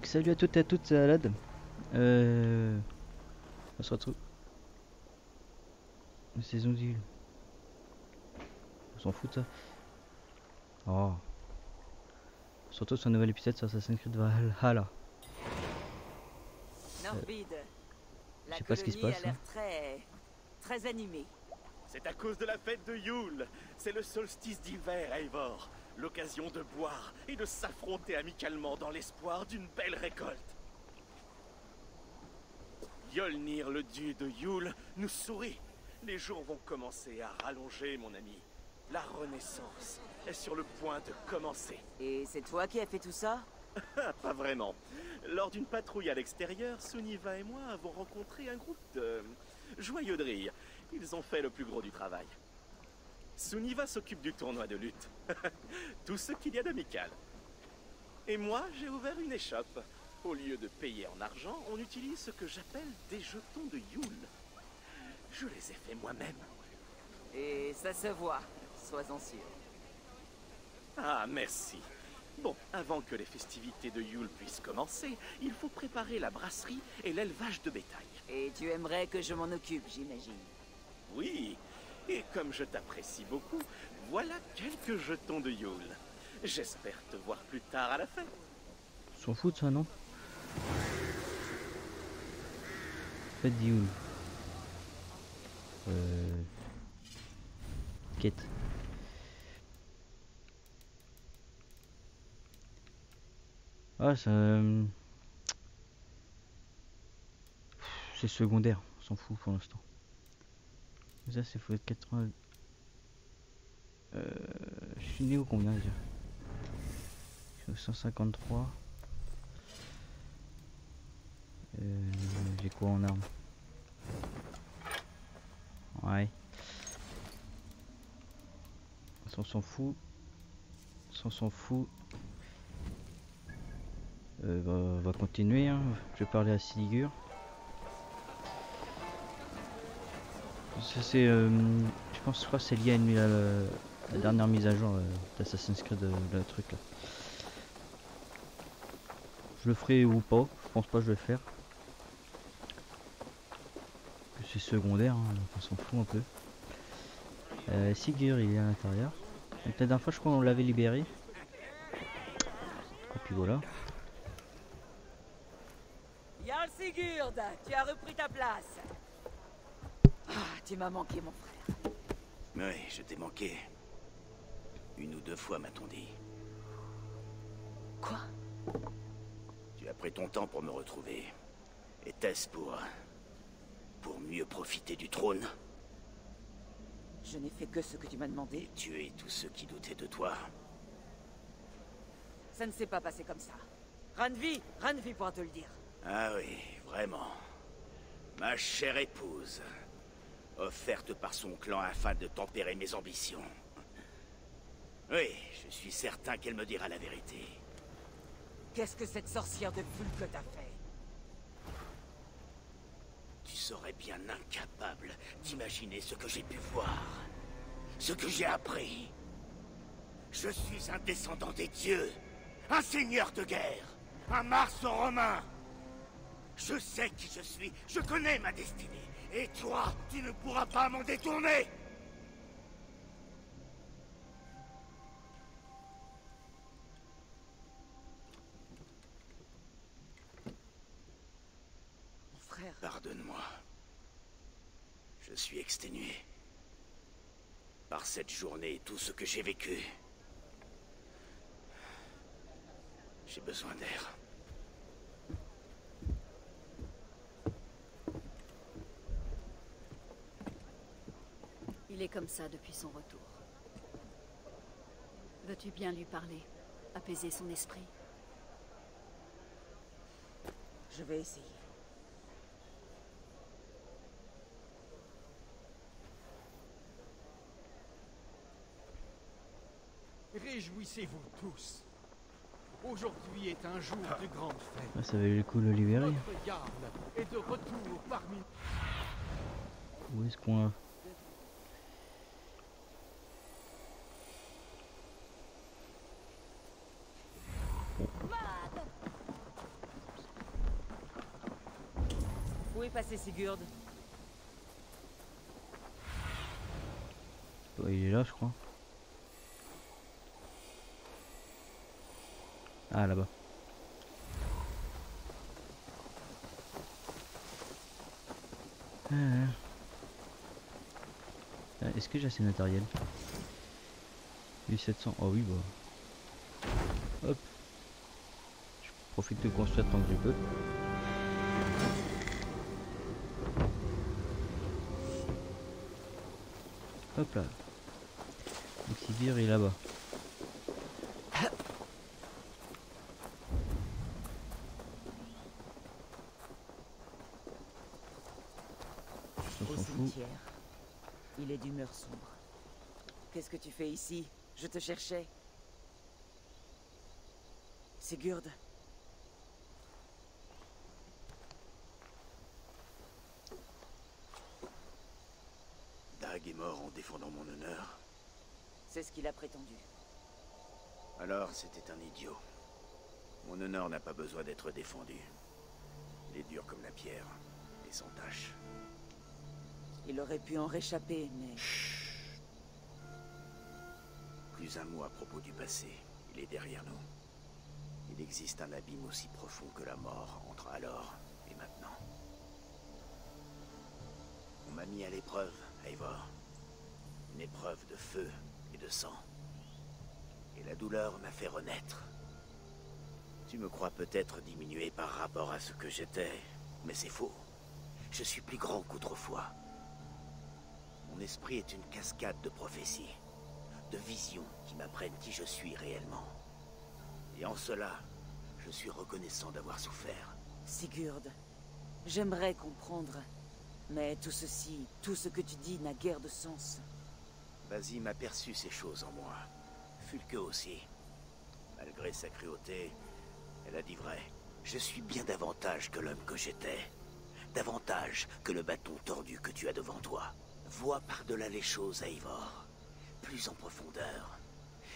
Donc salut à toutes et à toutes, c'est Alad. On se retrouve. La saison 10. On s'en fout de ça. Oh. On se retrouve sur un nouvel épisode sur Assassin's Creed Valhalla. Norvid, Je la sais pas ce qui se colonie a passe. l'air très animée. C'est à cause de la fête de Yule. C'est le solstice d'hiver, Eivor. L'occasion de boire et de s'affronter amicalement dans l'espoir d'une belle récolte. Yolnir, le dieu de Yule, nous sourit. Les jours vont commencer à rallonger, mon ami. La renaissance est sur le point de commencer. Et c'est toi qui as fait tout ça? Pas vraiment. Lors d'une patrouille à l'extérieur, Suniva et moi avons rencontré un groupe de joyeux de rire. Ils ont fait le plus gros du travail. Suniva s'occupe du tournoi de lutte. Tout ce qu'il y a d'amical. Et moi, j'ai ouvert une échoppe. Au lieu de payer en argent, on utilise ce que j'appelle des jetons de Yule. Je les ai faits moi-même. Et ça se voit, sois-en sûr. Ah, merci. Bon, avant que les festivités de Yule puissent commencer, il faut préparer la brasserie et l'élevage de bétail. Et tu aimerais que je m'en occupe, j'imagine. Oui, et comme je t'apprécie beaucoup, voilà quelques jetons de Yule. J'espère te voir plus tard à la fête. On s'en fout de ça, non? Faites d'Yule. Quête. Ah, ça. C'est secondaire, on s'en fout pour l'instant. Ça, c'est faut être 80. Je suis né au combien déjà? Je suis au 153. J'ai quoi en arme? Ouais. Ça, on s'en fout. Ça, on s'en fout. On va continuer. Hein. Je vais parler à Sigurd. Ça, c'est. Je crois que c'est lié à la dernière mise à jour d'Assassin's Creed, le truc là. Je le ferai ou pas. Je pense pas que je vais le faire. C'est secondaire, hein, on s'en fout un peu. Sigurd il est à l'intérieur. La dernière fois je crois qu'on l'avait libéré. Et puis voilà. Jarl Sigurd, tu as repris ta place. Ah, tu m'as manqué, mon frère. Oui, je t'ai manqué. Une ou deux fois, m'a-t-on dit. Quoi? Tu as pris ton temps pour me retrouver. Était-ce pour mieux profiter du trône? Je n'ai fait que ce que tu m'as demandé. Et tuer tous ceux qui doutaient de toi? Ça ne s'est pas passé comme ça. Ranvi pourra te le dire. Ah oui, vraiment. Ma chère épouse. Offerte par son clan afin de tempérer mes ambitions. Oui, je suis certain qu'elle me dira la vérité. Qu'est-ce que cette sorcière de Fulk t'a fait? Tu serais bien incapable d'imaginer ce que j'ai pu voir. Ce que j'ai appris. Je suis un descendant des dieux. Un seigneur de guerre. Un Mars romain. Je sais qui je suis. Je connais ma destinée. Et toi, tu ne pourras pas m'en détourner. Mon frère. Pardonne-moi. Je suis exténué. Par cette journée et tout ce que j'ai vécu. J'ai besoin d'air. Il est comme ça depuis son retour. Veux-tu bien lui parler? Apaiser son esprit? Je vais essayer. Réjouissez-vous tous. Aujourd'hui est un jour de grande fête. Ah, ça valait le coup de le libérer. Notre Jarl est de retour parmi nous. Où est-ce qu'on a? Où est passé Sigurd? Oh, il est là, je crois. Ah, là-bas. Est-ce que j'ai assez de matériel? 1700. Oh oui, bah. Hop. Je profite de construire tant que je peux. Hop là. Donc Sivir est là-bas. Au cimetière. Il est d'humeur sombre. Qu'est-ce que tu fais ici? Je te cherchais. Sigurd. Dag est mort en défendant mon honneur. C'est ce qu'il a prétendu. Alors, c'était un idiot. Mon honneur n'a pas besoin d'être défendu. Il est dur comme la pierre, et sans tache. Il aurait pu en réchapper, mais... Chut. Plus un mot à propos du passé. Il est derrière nous. Il existe un abîme aussi profond que la mort entre alors et maintenant. On m'a mis à l'épreuve, Eivor. Une épreuve de feu et de sang. Et la douleur m'a fait renaître. Tu me crois peut-être diminué par rapport à ce que j'étais, mais c'est faux. Je suis plus grand qu'autrefois. Mon esprit est une cascade de prophéties, de visions qui m'apprennent qui je suis réellement. Et en cela, je suis reconnaissant d'avoir souffert. Sigurd, j'aimerais comprendre. Mais tout ceci, tout ce que tu dis n'a guère de sens. Vas-y m'a perçu ces choses en moi. Fulke aussi. Malgré sa cruauté, elle a dit vrai. Je suis bien davantage que l'homme que j'étais. Davantage que le bâton tordu que tu as devant toi. Vois par-delà les choses, Eivor. Plus en profondeur.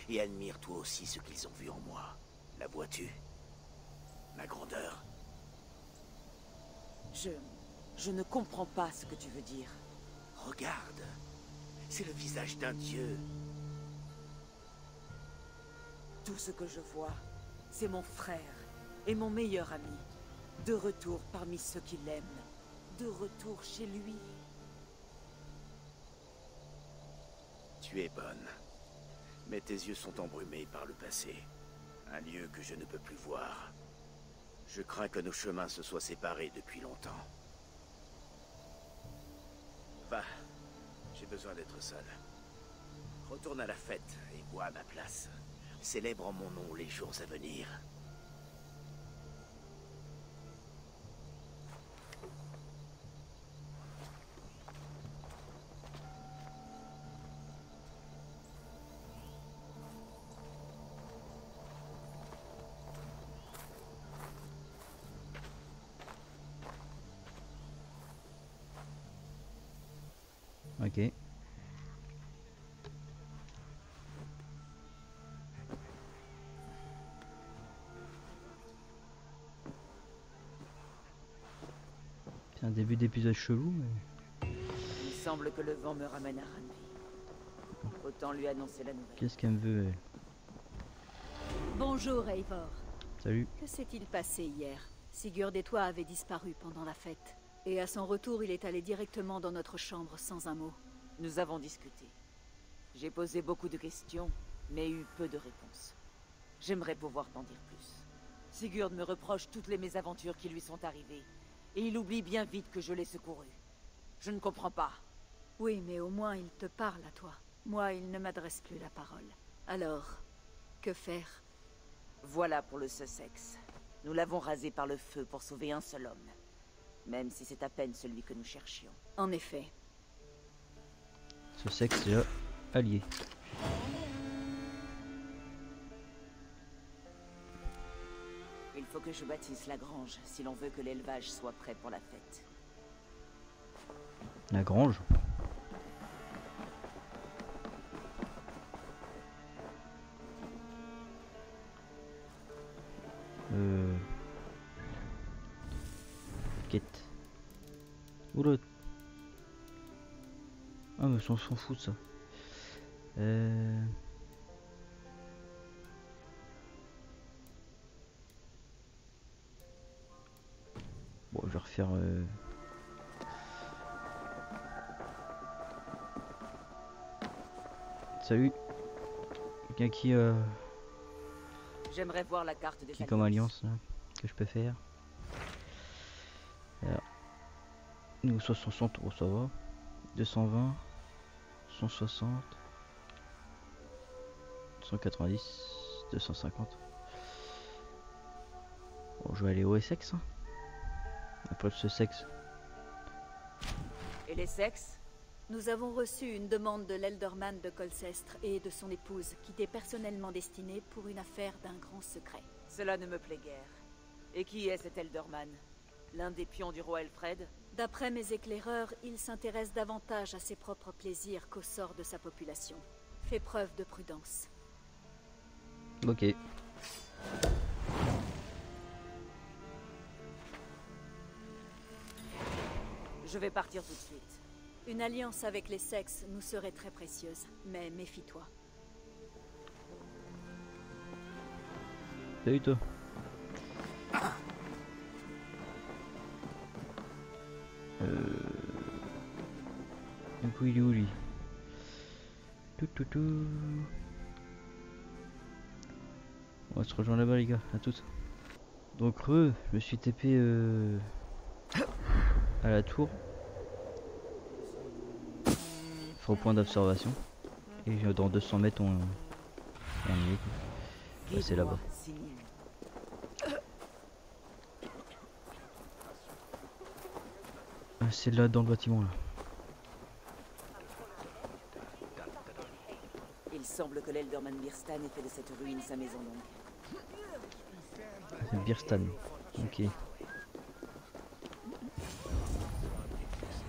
Et admire toi aussi ce qu'ils ont vu en moi. La vois-tu? Ma grandeur. Je ne comprends pas ce que tu veux dire. Regarde. C'est le visage d'un dieu. Tout ce que je vois, c'est mon frère et mon meilleur ami. De retour parmi ceux qui l'aiment. De retour chez lui. Tu es bonne. Mais tes yeux sont embrumés par le passé. Un lieu que je ne peux plus voir. Je crains que nos chemins se soient séparés depuis longtemps. Va. J'ai besoin d'être seul. Retourne à la fête et bois à ma place. Célèbre en mon nom les jours à venir. Ok. C'est un début d'épisode chelou, mais... Il semble que le vent me ramène à Randvi. Autant lui annoncer la nouvelle. Qu'est-ce qu'elle me veut, elle? Bonjour, Eivor. Salut. Que s'est-il passé hier? Sigurd et toi avez disparu pendant la fête. Et à son retour, il est allé directement dans notre chambre sans un mot. Nous avons discuté. J'ai posé beaucoup de questions, mais eu peu de réponses. J'aimerais pouvoir t'en dire plus. Sigurd me reproche toutes les mésaventures qui lui sont arrivées, et il oublie bien vite que je l'ai secouru. Je ne comprends pas. Oui, mais au moins il te parle à toi. Moi, il ne m'adresse plus la parole. Alors, que faire? Voilà pour le Sussex. Nous l'avons rasé par le feu pour sauver un seul homme. Même si c'est à peine celui que nous cherchions. En effet. Ce sexe déjà allié. Il faut que je bâtisse la grange si l'on veut que l'élevage soit prêt pour la fête. La grange? Quête. Oula. Ah mais on s'en fout de ça. Bon, je vais refaire... Salut. Quelqu'un J'aimerais voir la carte des qui comme alliance là, que je peux faire. Alors, nous 60, oh ça va. 220, 160, 190, 250. Bon, je vais aller au Essex. Hein. Après ce sexe. Et les sexes? Nous avons reçu une demande de l'Elderman de Colcestre et de son épouse, qui t'est personnellement destinée pour une affaire d'un grand secret. Cela ne me plaît guère. Et qui est cet Elderman? L'un des pions du roi Elfred? D'après mes éclaireurs, il s'intéresse davantage à ses propres plaisirs qu'au sort de sa population. Fais preuve de prudence. Ok. Je vais partir tout de suite. Une alliance avec les sexes nous serait très précieuse, mais méfie-toi. Salut toi. Du coup il est où lui? On va se rejoindre là-bas les gars, à toutes. Donc je me suis TP à la tour. Au point d'observation. Et dans 200 mètres on y est. C'est là-bas. C'est là dans le bâtiment là. Il semble que l'Elderman Birstan ait fait de cette ruine sa maison longue. C'est Birstan. Ok.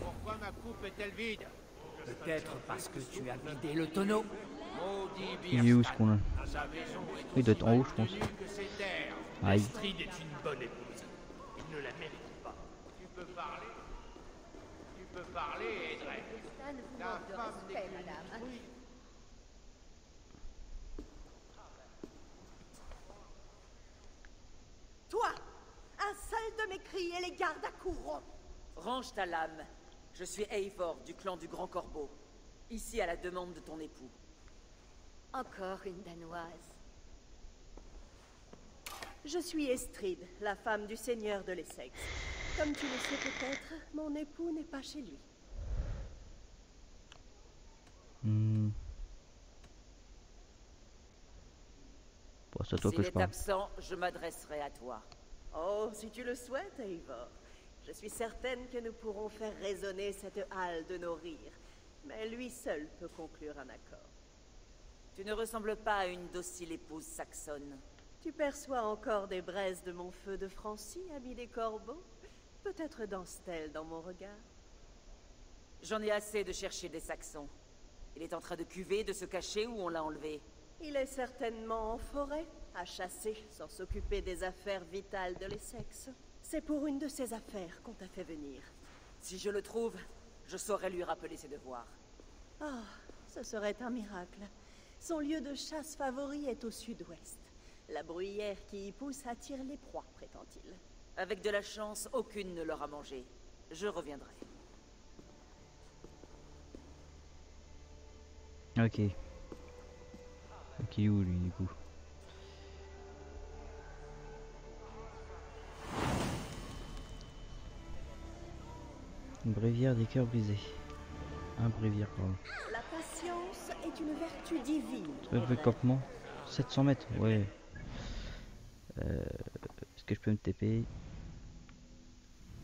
Pourquoi ma coupe est-elle vide? Peut-être parce que tu as vidé le tonneau. Il est où ce qu'on a? Il doit être en haut je pense. Aïe. Estrid est une bonne épouse. Il ne la mérite pas. Tu peux parler, Edred. La femme des oui. Toi, un seul de mes cris et les gardes à courroux. Range ta lame. Je suis Eivor du clan du Grand Corbeau. Ici à la demande de ton époux. Encore une Danoise. Je suis Estrid, la femme du seigneur de l'Essex. Comme tu le sais peut-être, mon époux n'est pas chez lui. Bon, c'est à toi que S'il je est parle. absent, je m'adresserai à toi. Oh, si tu le souhaites, Eivor. Je suis certaine que nous pourrons faire résonner cette halle de nos rires. Mais lui seul peut conclure un accord. Tu ne ressembles pas à une docile épouse saxonne. Tu perçois encore des braises de mon feu de Francie, ami des corbeaux? Peut-être danse-t-elle dans mon regard? J'en ai assez de chercher des Saxons. Il est en train de cuver, de se cacher, ou on l'a enlevé? Il est certainement en forêt, à chasser, sans s'occuper des affaires vitales de l'Essex. C'est pour une de ces affaires qu'on t'a fait venir. Si je le trouve, je saurai lui rappeler ses devoirs. Ah, ce serait un miracle. Son lieu de chasse favori est au sud-ouest. La bruyère qui y pousse attire les proies, prétend-il. Avec de la chance, aucune ne l'aura mangé. Je reviendrai. Ok. Ok, où lui du coup? Une bréviaire des cœurs brisés. Un bréviaire, pardon. La patience est une vertu divine. Le campement 700 mètres, ouais. Est-ce que je peux me TP?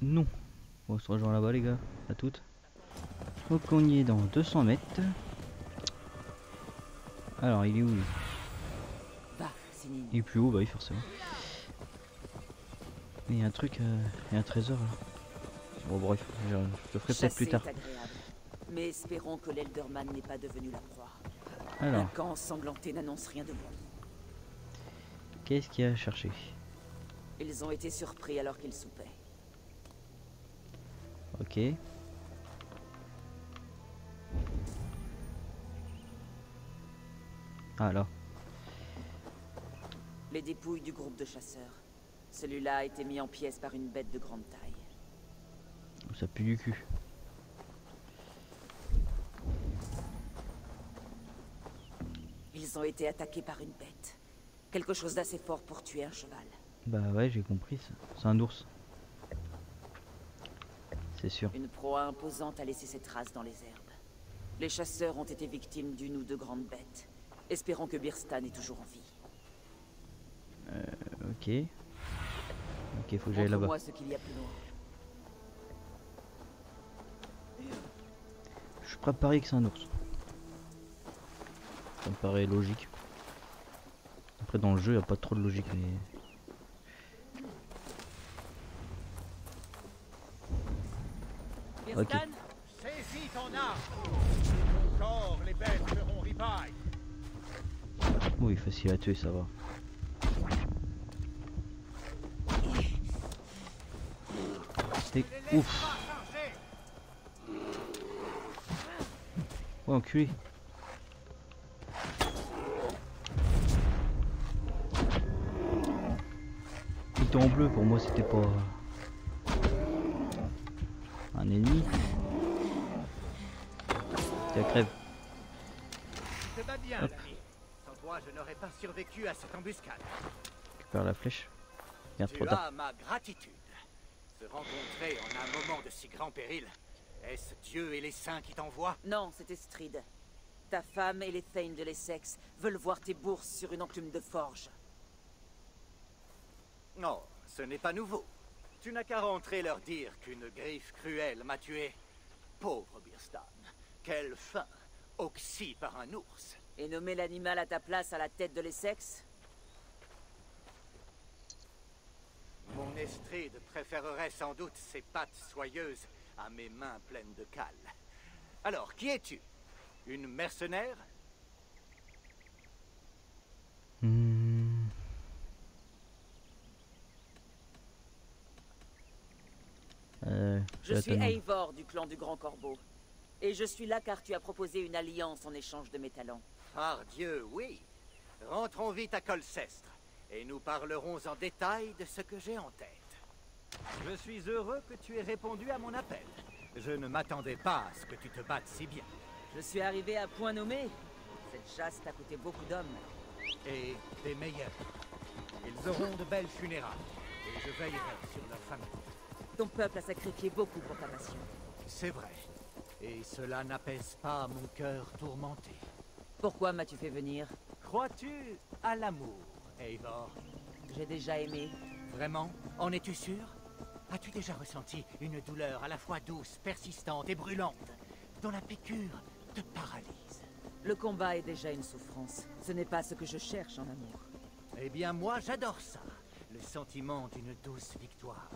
Non. On se rejoint là-bas les gars, à toutes. Donc on y est dans 200 mètres. Alors il est où lui? Va, Sinine. Il est plus haut, bah oui forcément. Mais il y a un truc, il y a un trésor là. Bon bref, je le ferai peut-être plus tard. Chasser est agréable. Mais espérons que l'Elderman n'est pas devenu la proie. Alors, Un camp ensanglanté n'annonce rien de bon. qu'est-ce qu'il y a à chercher? Ils ont été surpris alors qu'ils soupaient. Ok. Ah là. Les dépouilles du groupe de chasseurs. Celui-là a été mis en pièces par une bête de grande taille. Ça pue du cul. Ils ont été attaqués par une bête. Quelque chose d'assez fort pour tuer un cheval. Bah ouais, j'ai compris ça. C'est un ours. C'est sûr. Une proie imposante a laissé ses traces dans les herbes. Les chasseurs ont été victimes d'une ou deux grandes bêtes. Espérons que Birstan est toujours en vie. Ok. Ok, faut que j'aille là-bas. Montre-moi ce qu'il y a plus loin. Je suis prêt à parier que c'est un ours. Ça me paraît logique. Après dans le jeu, il n'y a pas trop de logique, mais... Ok. Saisis ton arme. Ton corps, les bêtes feront ripaille. Oui, facile à tuer, ça va. Et... Ouf. Ouais, enculé. Il était en bleu, pour moi c'était pas un ennemi. Tiens, crève. Tu te bats bien, Hop. l'ami. Sans toi, je n'aurais pas survécu à cette embuscade. Récupère la flèche. Merde, trop Tu tard. as ma gratitude. Se rencontrer en un moment de si grand péril, est-ce Dieu et les saints qui t'envoient? Non, c'était Strid. Ta femme et les Thane de l'Essex veulent voir tes bourses sur une enclume de forge. Non, ce n'est pas nouveau. Tu n'as qu'à rentrer leur dire qu'une griffe cruelle m'a tué. Pauvre Birstan. Quelle fin, oxy par un ours. Et nommer l'animal à ta place à la tête de l'Essex? Mon Estride préférerait sans doute ses pattes soyeuses à mes mains pleines de cale. Alors, qui es-tu? Une mercenaire? Hmm. Je suis attendre. Eivor du clan du Grand Corbeau. Et je suis là car tu as proposé une alliance en échange de mes talents. Par Dieu, oui. Rentrons vite à Colcestre, et nous parlerons en détail de ce que j'ai en tête. Je suis heureux que tu aies répondu à mon appel. Je ne m'attendais pas à ce que tu te battes si bien. Je suis arrivé à point nommé. Cette chasse t'a coûté beaucoup d'hommes. Et des meilleurs. Ils auront de belles funérailles, et je veillerai sur leur famille. Ton peuple a sacrifié beaucoup pour ta passion. C'est vrai. Et cela n'apaise pas mon cœur tourmenté. Pourquoi m'as-tu fait venir? Crois-tu à l'amour, Eivor? J'ai déjà aimé. Vraiment? En es-tu sûr? As-tu déjà ressenti une douleur à la fois douce, persistante et brûlante, dont la piqûre te paralyse? Le combat est déjà une souffrance. Ce n'est pas ce que je cherche en amour. Eh bien, moi, j'adore ça. Le sentiment d'une douce victoire.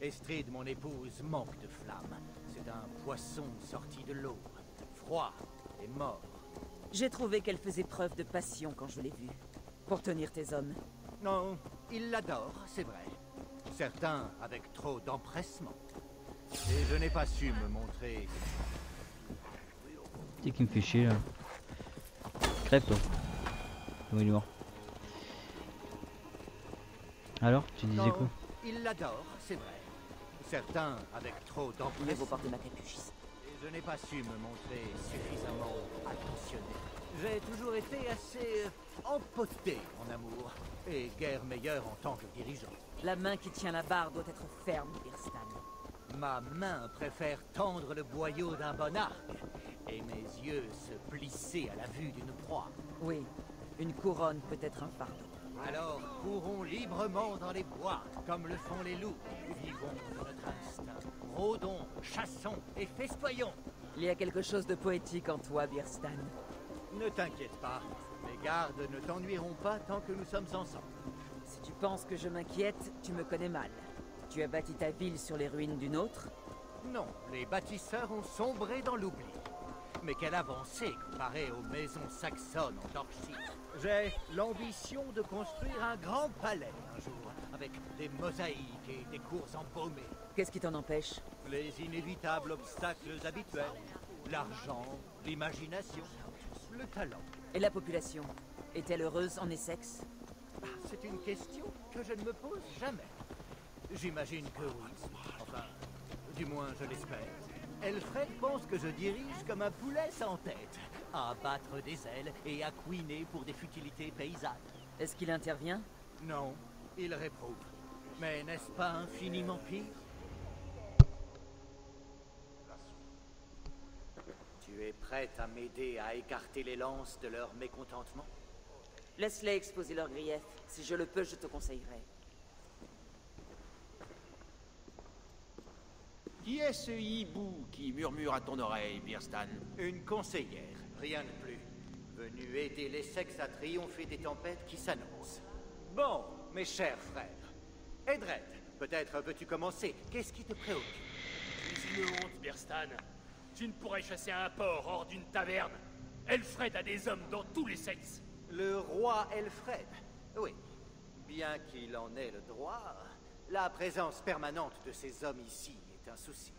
Estrid, mon épouse, manque de flamme. C'est un poisson sorti de l'eau, froid et mort. J'ai trouvé qu'elle faisait preuve de passion quand je l'ai vue. Pour tenir tes hommes. Non, il l'adore, c'est vrai. Certains avec trop d'empressement. Et je n'ai pas su me montrer. C'est qui me fait chier là. Crève toi. Oui, il est mort. Alors, tu disais Non, quoi? il l'adore, c'est vrai. Certains avec trop Mieux vaut d'empressement. porter ma capuche ici. Et je n'ai pas su me montrer suffisamment attentionné. J'ai toujours été assez empoté en amour. Et guère meilleur en tant que dirigeant. La main qui tient la barre doit être ferme, Birstan. Ma main préfère tendre le boyau d'un bon arc. Et mes yeux se plisser à la vue d'une proie. Oui, une couronne peut être un fardeau. Alors courons librement dans les bois, comme le font les loups. Vivons de notre instinct. Rôdons, chassons et festoyons. Il y a quelque chose de poétique en toi, Birstan. Ne t'inquiète pas, mes gardes ne t'ennuieront pas tant que nous sommes ensemble. Si tu penses que je m'inquiète, tu me connais mal. Tu as bâti ta ville sur les ruines d'une autre? Non, les bâtisseurs ont sombré dans l'oubli. Mais quelle avancée comparée aux maisons saxonnes en Yorkshire. J'ai l'ambition de construire un grand palais un jour, avec des mosaïques et des cours embaumés. Qu'est-ce qui t'en empêche? Les inévitables obstacles habituels. L'argent, l'imagination, le talent. Et la population? Est-elle heureuse en Essex? C'est une question que je ne me pose jamais. J'imagine que oui. Enfin, du moins je l'espère. Elfred pense que je dirige comme un poulet sans tête, à battre des ailes et à couiner pour des futilités paysannes. Est-ce qu'il intervient? Non, il réprouve. Mais n'est-ce pas infiniment pire? Tu es prête à m'aider à écarter les lances de leur mécontentement? Laisse-les exposer leurs griefs. Si je le peux, je te conseillerais. Qui est ce hibou qui murmure à ton oreille, Birstan? Une conseillère, rien de plus. Venue aider les sexes à triompher des tempêtes qui s'annoncent. Bon, mes chers frères. Edred, peut-être veux-tu commencer? Qu'est-ce qui te préoccupe? Tu es une honte, Birstan. Tu ne pourrais chasser un porc hors d'une taverne. Elfred a des hommes dans tous les sexes. Le roi Elfred. Oui, bien qu'il en ait le droit, la présence permanente de ces hommes ici est un souci.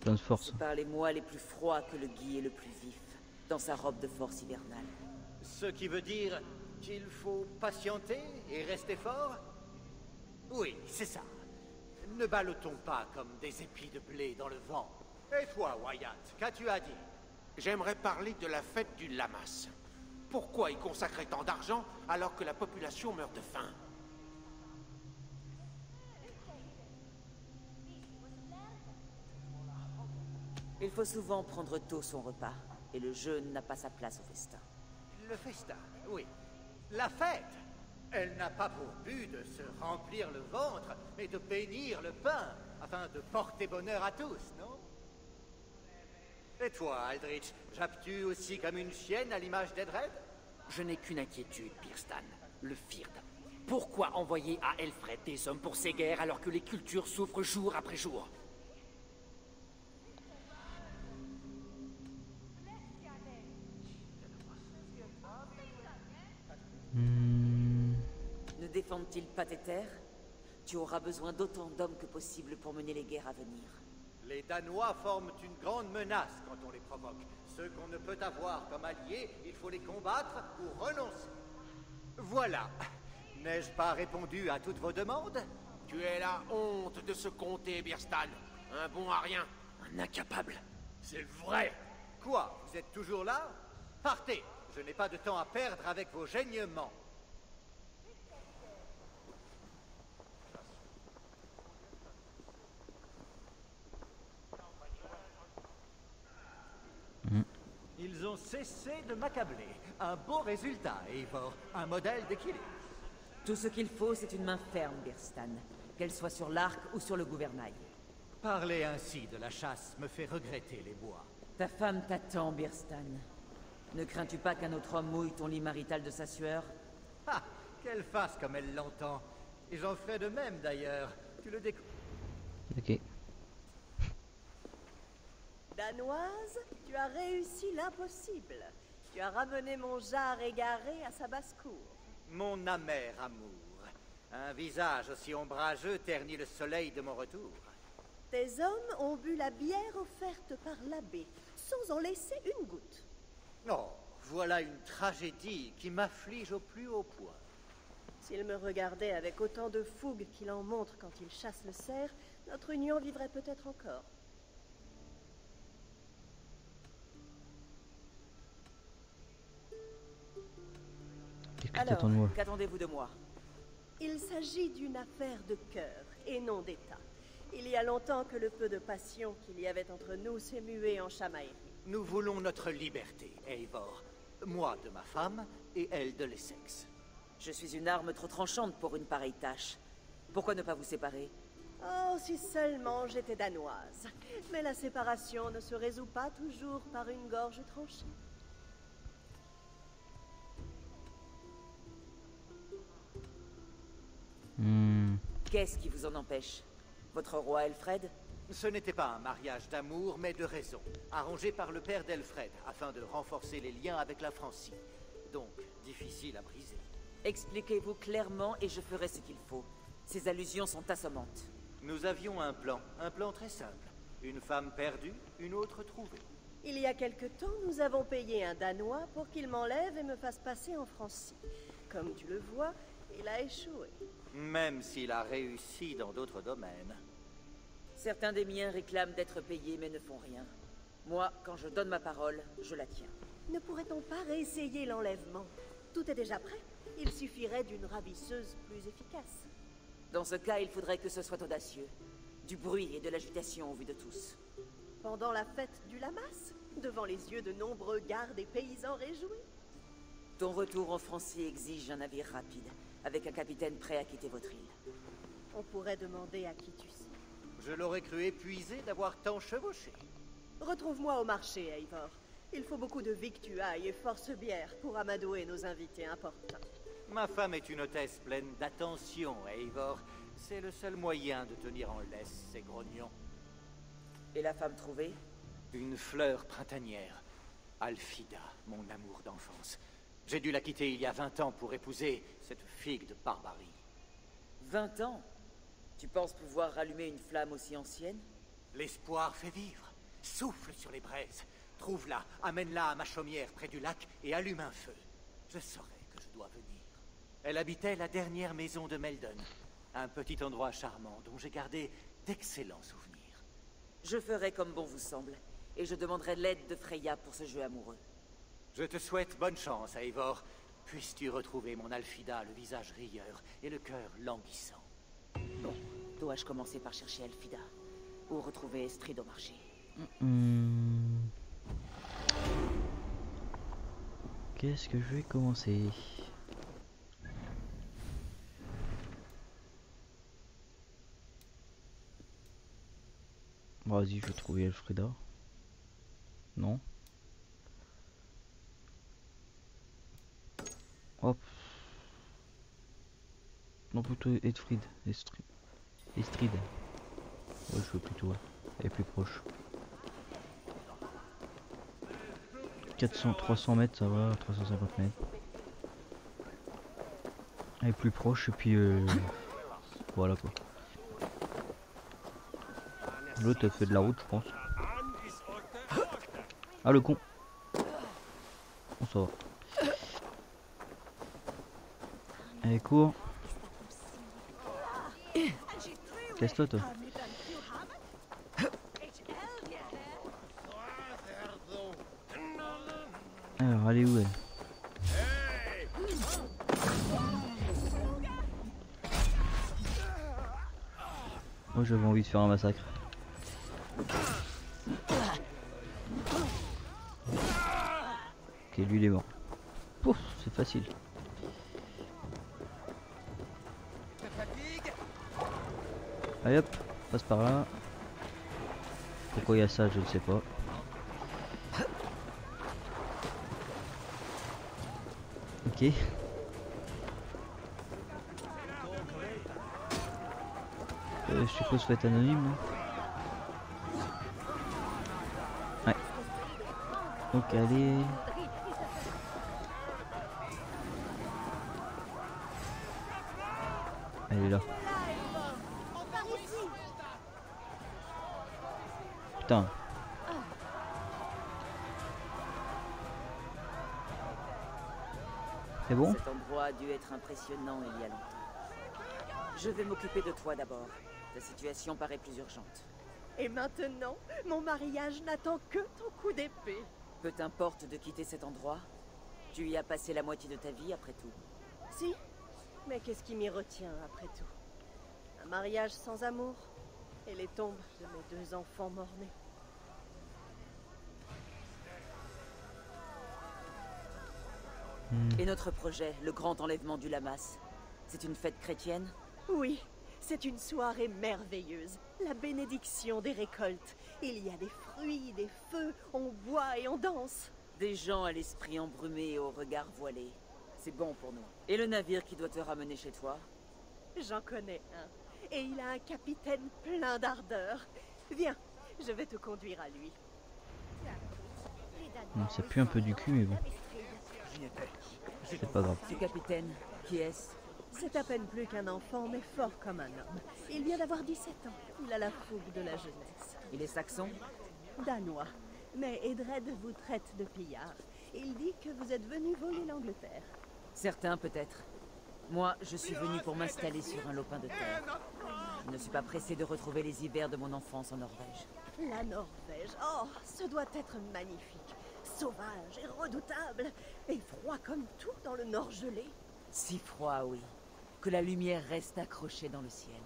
Plein de force. C'est par les mois les plus froids que le Guy est le plus vif, dans sa robe de force hivernale. Ce qui veut dire qu'il faut patienter et rester fort? Oui, c'est ça. Ne ballottons pas comme des épis de blé dans le vent. Et toi, Wyatt, qu'as-tu à dire? J'aimerais parler de la fête du Lamas. Pourquoi y consacrer tant d'argent alors que la population meurt de faim? Il faut souvent prendre tôt son repas, et le jeûne n'a pas sa place au festin. Le festin, oui. La fête, elle n'a pas pour but de se remplir le ventre, mais de bénir le pain, afin de porter bonheur à tous, non? Et toi, Aldrich, jappes-tu aussi comme une chienne à l'image d'Edred? Je n'ai qu'une inquiétude, Birstan. Le Fird. Pourquoi envoyer à Elfred des hommes pour ces guerres alors que les cultures souffrent jour après jour? Ne défendent-ils pas tes terres? Tu auras besoin d'autant d'hommes que possible pour mener les guerres à venir. Les Danois forment une grande menace quand on les provoque. Ceux qu'on ne peut avoir comme alliés, il faut les combattre ou renoncer. Voilà. N'ai-je pas répondu à toutes vos demandes? Tu es la honte de ce comté, Birstan. Un bon à rien. Un incapable. C'est vrai. Quoi? Vous êtes toujours là? Partez. Je n'ai pas de temps à perdre avec vos gênements. Ils ont cessé de m'accabler. Un beau résultat, Eivor. Un modèle d'équilibre. Tout ce qu'il faut, c'est une main ferme, Birstan. Qu'elle soit sur l'arc ou sur le gouvernail. Parler ainsi de la chasse me fait regretter les bois. Ta femme t'attend, Birstan. Ne crains-tu pas qu'un autre homme mouille ton lit marital de sa sueur? Ah, qu'elle fasse comme elle l'entend. Et j'en ferai de même, d'ailleurs. Tu le découvres. Ok. Danoise, tu as réussi l'impossible. Tu as ramené mon jar égaré à sa basse-cour. Mon amer amour. Un visage aussi ombrageux ternit le soleil de mon retour. Tes hommes ont bu la bière offerte par l'abbé, sans en laisser une goutte. Oh, voilà une tragédie qui m'afflige au plus haut point. S'il me regardait avec autant de fougue qu'il en montre quand il chasse le cerf, notre union vivrait peut-être encore. Qu'est-ce que Alors, t'attends de moi? qu'attendez-vous de moi? Il s'agit d'une affaire de cœur et non d'État. Il y a longtemps que le peu de passion qu'il y avait entre nous s'est mué en chamaillerie. Nous voulons notre liberté, Eivor. Moi de ma femme et elle de l'Essex. Je suis une arme trop tranchante pour une pareille tâche. Pourquoi ne pas vous séparer? Oh, si seulement j'étais danoise. Mais la séparation ne se résout pas toujours par une gorge tranchée. Qu'est-ce qui vous en empêche? Votre roi Elfred? Ce n'était pas un mariage d'amour, mais de raison, arrangé par le père d'Elfred, afin de renforcer les liens avec la Francie. Donc, difficile à briser. Expliquez-vous clairement et je ferai ce qu'il faut. Ces allusions sont assommantes. Nous avions un plan très simple. Une femme perdue, une autre trouvée. Il y a quelque temps, nous avons payé un Danois pour qu'il m'enlève et me fasse passer en Francie. Comme tu le vois, il a échoué. Même s'il a réussi dans d'autres domaines. Certains des miens réclament d'être payés mais ne font rien. Moi, quand je donne ma parole, je la tiens. Ne pourrait-on pas réessayer l'enlèvement? Tout est déjà prêt. Il suffirait d'une ravisseuse plus efficace. Dans ce cas, il faudrait que ce soit audacieux. Du bruit et de l'agitation au vu de tous. Pendant la fête du Lamas, devant les yeux de nombreux gardes et paysans réjouis. Ton retour en Francie exige un navire rapide, avec un capitaine prêt à quitter votre île. On pourrait demander à qui tu sais. Je l'aurais cru épuisé d'avoir tant chevauché. Retrouve-moi au marché, Eivor. Il faut beaucoup de victuailles et force bière pour amadouer nos invités importuns. Ma femme est une hôtesse pleine d'attention, Eivor. C'est le seul moyen de tenir en laisse ces grognons. Et la femme trouvée? Une fleur printanière. Alfida, mon amour d'enfance. J'ai dû la quitter il y a 20 ans pour épouser cette figue de barbarie. 20 ans? Tu penses pouvoir rallumer une flamme aussi ancienne? L'espoir fait vivre. Souffle sur les braises. Trouve-la, amène-la à ma chaumière près du lac et allume un feu. Je saurai que je dois venir. Elle habitait la dernière maison de Meldon. Un petit endroit charmant dont j'ai gardé d'excellents souvenirs. Je ferai comme bon vous semble, et je demanderai l'aide de Freya pour ce jeu amoureux. Je te souhaite bonne chance, Eivor. Puisses-tu retrouver mon Alfida, le visage rieur et le cœur languissant. Bon, dois-je commencer par chercher Alfida, ou retrouver Estrid au marché? Qu'est-ce que je vais commencer? Vas-y, je vais trouver Elfrida. Non. Hop. Non, plutôt Estrid. Estrid. Ouais, je veux plutôt. Ouais. Elle est plus proche. 300 mètres, ça va. 350 mètres. Elle est plus proche, et puis voilà quoi. L'autre elle fait de la route, je pense. Ah le con. On ça va. Allez cours. Casse-toi toi. Alors elle est où elle? Moi j'avais envie de faire un massacre. Ok, lui il est mort. Pouf, c'est facile. Allez hop, passe par là. Pourquoi il y a ça, je ne sais pas. Ok. Je suppose faut être anonyme. Ouais. Donc allez. Elle est là. Putain. C'est bon? Cet endroit a dû être impressionnant il y a longtemps. Je vais m'occuper de toi d'abord. Ta situation paraît plus urgente. Et maintenant, mon mariage n'attend que ton coup d'épée. Peu t'importe de quitter cet endroit. Tu y as passé la moitié de ta vie après tout. Si, mais qu'est-ce qui m'y retient après tout? Un mariage sans amour et les tombes de mes 2 enfants morts-nés. Et notre projet, le grand enlèvement du Lamas, c'est une fête chrétienne? Oui, c'est une soirée merveilleuse. La bénédiction des récoltes. Il y a des fruits, des feux, on boit et on danse. Des gens à l'esprit embrumé et au regard voilé. C'est bon pour nous. Et le navire qui doit te ramener chez toi? J'en connais un. Et il a un capitaine plein d'ardeur. Viens, je vais te conduire à lui. Bon, ça pue un peu du cul, mais bon. C'est pas grave. Ce capitaine, qui est-ce? C'est à peine plus qu'un enfant, mais fort comme un homme. Il vient d'avoir 17 ans. Il a la fougue de la jeunesse. Il est saxon? Danois. Mais Edred vous traite de pillard. Il dit que vous êtes venu voler l'Angleterre. Certains, peut-être. Moi, je suis venu pour m'installer sur un lopin de terre. Je ne suis pas pressé de retrouver les hivers de mon enfance en Norvège. La Norvège, oh, ce doit être magnifique. Sauvage et redoutable. Et froid comme tout dans le nord gelé. Si froid, oui. Que la lumière reste accrochée dans le ciel.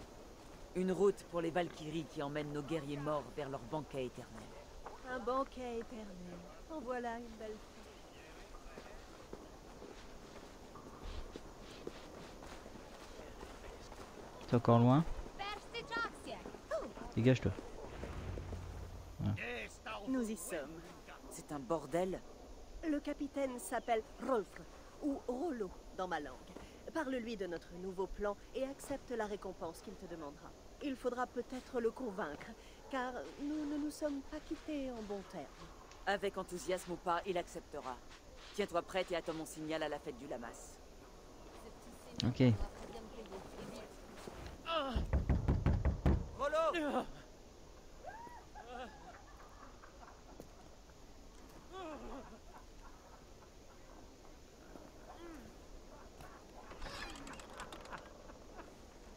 Une route pour les Valkyries qui emmènent nos guerriers morts vers leur banquet éternel. Un banquet éternel. En voilà une belle. T'es encore loin? Dégage-toi. Nous y sommes. C'est un bordel. Le capitaine s'appelle Rolfr, ou Rollo dans ma langue. Parle-lui de notre nouveau plan et accepte la récompense qu'il te demandera. Il faudra peut-être le convaincre, car nous ne nous sommes pas quittés en bons termes. Avec enthousiasme ou pas, il acceptera. Tiens-toi prête et attends mon signal à la fête du Lamas. Ok. Rollo!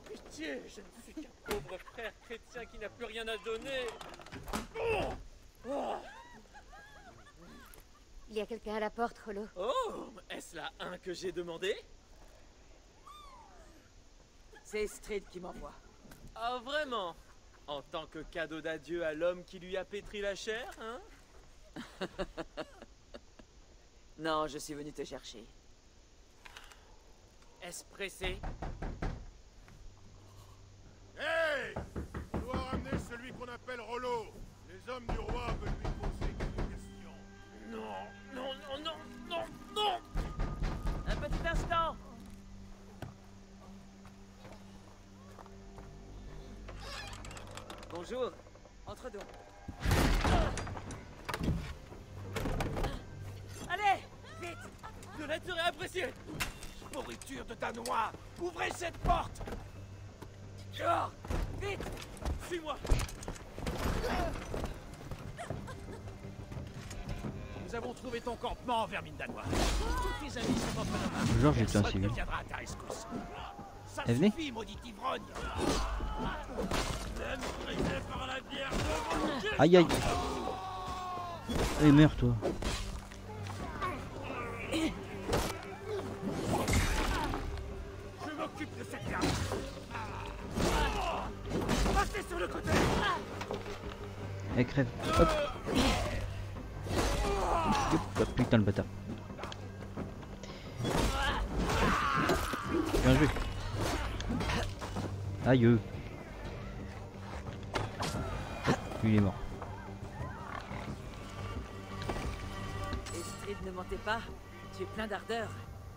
Pitié, je ne suis qu'un pauvre frère chrétien qui n'a plus rien à donner. Il y a quelqu'un à la porte, Rollo. Oh, est-ce la 1 que j'ai demandé? C'est Estrid qui m'envoie. Ah, vraiment? En tant que cadeau d'adieu à l'homme qui lui a pétri la chair, hein? Non, je suis venu te chercher. Est-ce pressé? Hey! On doit ramener celui qu'on appelle Rollo. Les hommes du roi veulent lui poser quelques questions. Non, non, non, non, non, non! Un petit instant! Bonjour, entre donc. Allez, vite! De l'aide serait appréciée! Pourriture de Danois! Ouvrez cette porte! Dehors! Vite! Suis-moi! Nous avons trouvé ton campement, vermine danois. Tous tes amis sont entre nos mains. Genre j'étais un Personne civil. ne viendra à ta rescousse. Ça Eh, venez. suffit, maudit ivrogne! Même brisé par la bière de mon Dieu. Aïe aïe. Allez, meurs toi. Je m'occupe de cette garde. Passez sur le côté! Allez, crève. Hop. Hop, putain le bâtard. Bien joué. Aïe. Lui il est mort. Estrid, ne mentez pas. Tu es plein d'ardeur.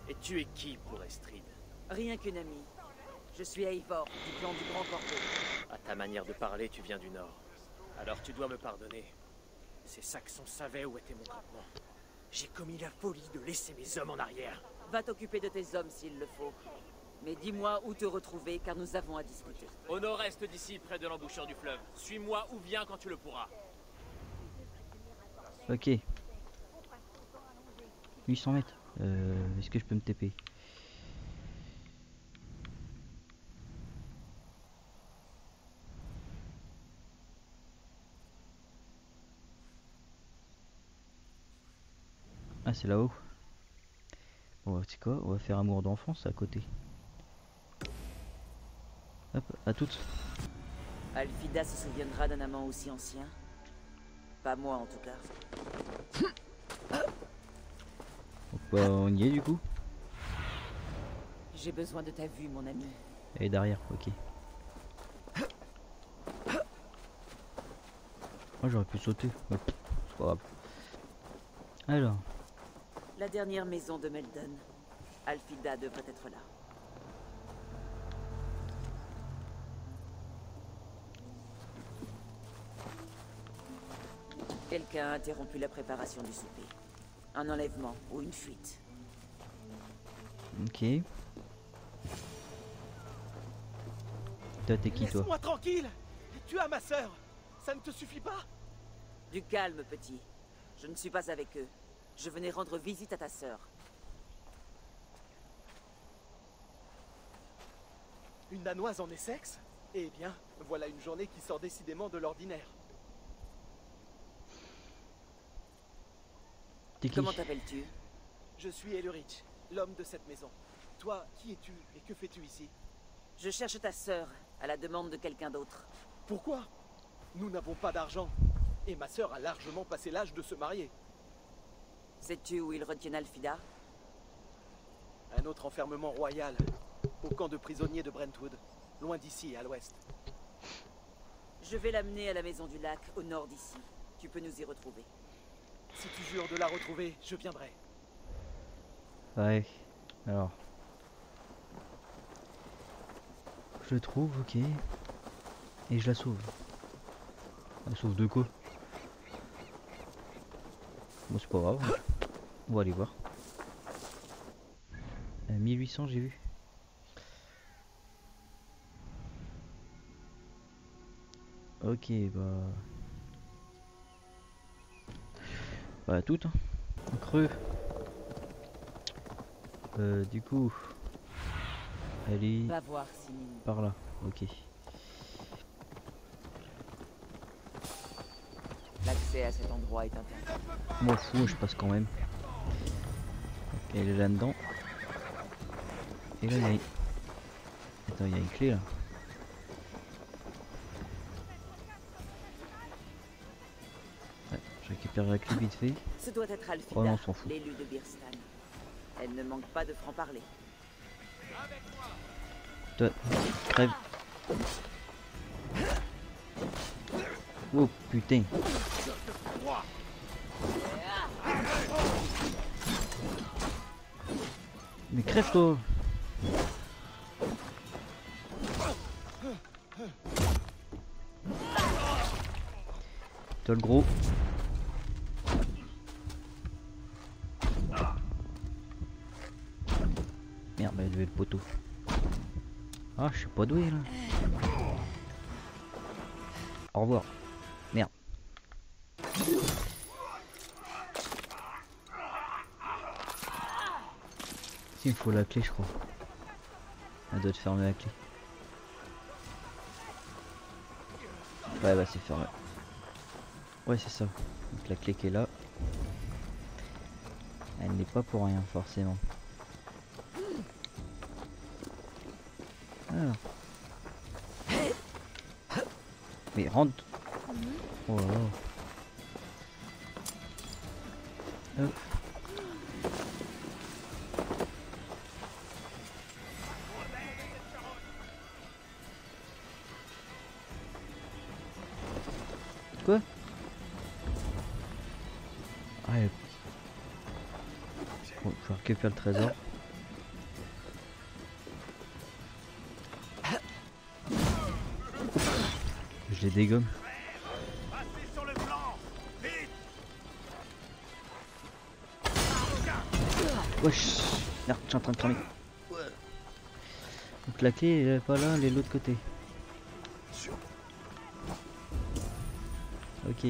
Et tu es qui pour Estrid? Rien qu'une amie. Je suis Eivor, du clan du Grand Corbeau. À ta manière de parler, tu viens du Nord. Alors tu dois me pardonner. Ces Saxons savaient où était mon campement. J'ai commis la folie de laisser mes hommes en arrière. Va t'occuper de tes hommes s'il le faut. Mais dis-moi où te retrouver, car nous avons à discuter. Au nord-est d'ici, près de l'embouchure du fleuve. Suis-moi ou viens quand tu le pourras. Ok. 800 mètres. Est-ce que je peux me TP? Ah, c'est là-haut. Bon, c'est quoi? On va faire amour d'enfance à côté. Hop, à toutes. Alfida se souviendra d'un amant aussi ancien. Pas moi en tout cas. Donc, bah, on y est du coup. J'ai besoin de ta vue, mon ami. Et derrière, ok. Moi j'aurais pu sauter. Hop, c'est pas grave. Alors. La dernière maison de Meldon. Alfida devrait être là. Quelqu'un a interrompu la préparation du souper. Un enlèvement ou une fuite. Ok. Toi, t'es qui, toi? Laisse-moi tranquille. Tu as ma sœur. Ça ne te suffit pas? Du calme, petit. Je ne suis pas avec eux. Je venais rendre visite à ta sœur. Une Danoise en Essex? Eh bien, voilà une journée qui sort décidément de l'ordinaire. T'es qui? Comment t'appelles-tu? Je suis Elurich, l'homme de cette maison. Toi, qui es-tu et que fais-tu ici? Je cherche ta sœur, à la demande de quelqu'un d'autre. Pourquoi? Nous n'avons pas d'argent. Et ma sœur a largement passé l'âge de se marier. Sais-tu où ils retiennent Alfida? Un autre enfermement royal, au camp de prisonniers de Brentwood, loin d'ici, à l'ouest. Je vais l'amener à la maison du lac, au nord d'ici. Tu peux nous y retrouver. Si tu jures de la retrouver, je viendrai. Ouais. Alors. Je le trouve, ok. Et je la sauve. La sauve de quoi? Bon, c'est pas grave. On va aller voir. 1800, j'ai vu. Ok, bah tout, hein. Creux. Du coup, allez. Va voir, Simine. Par là, ok. L'accès à cet endroit est interdit. M'en fous, je passe quand même. Ok, elle est là-dedans. Et là, il y a... Attends, il y a une clé là. Ouais, je récupère la clé vite fait. Ce doit être Alfida, Oh non, on s'en fout. l'élu de Birstan. Elle ne manque pas de franc-parler. Toi, crève. Oh putain. Mais crève-toi. Toi le gros. Merde, elle a levé le poteau. Ah, je suis pas doué là. Au revoir. Merde. Il me faut la clé, je crois. Elle doit être fermée la clé. Ouais, bah c'est fermé. Ouais, c'est ça. Donc la clé qui est là. Elle n'est pas pour rien, forcément. Alors. Mais rentre. Oh là là. Hop. Quoi? Ah, bon, je récupère le trésor. Je les dégomme. Wesh, merde, je suis en train de cramer. Donc la clé elle est pas là, elle est de l'autre côté. Ok.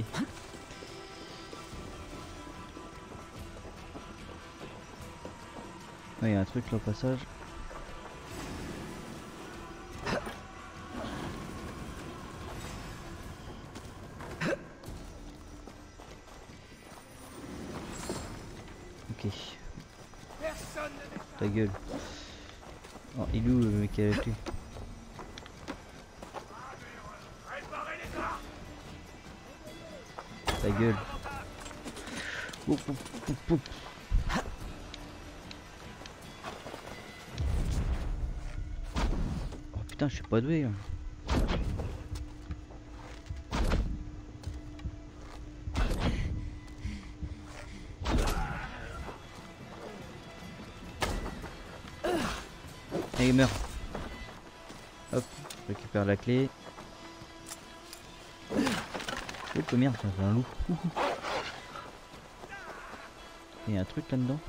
Il y a un truc là au passage. Ok. Ta gueule. Oh, il est où le mec qui a la clé? Ta gueule. Oup, oup, oup, oup. Oh putain, je suis pas doué là. Allez, il meurt. Hop, je récupère la clé. Oh merde, ça fait un loup. Il y a un truc là-dedans.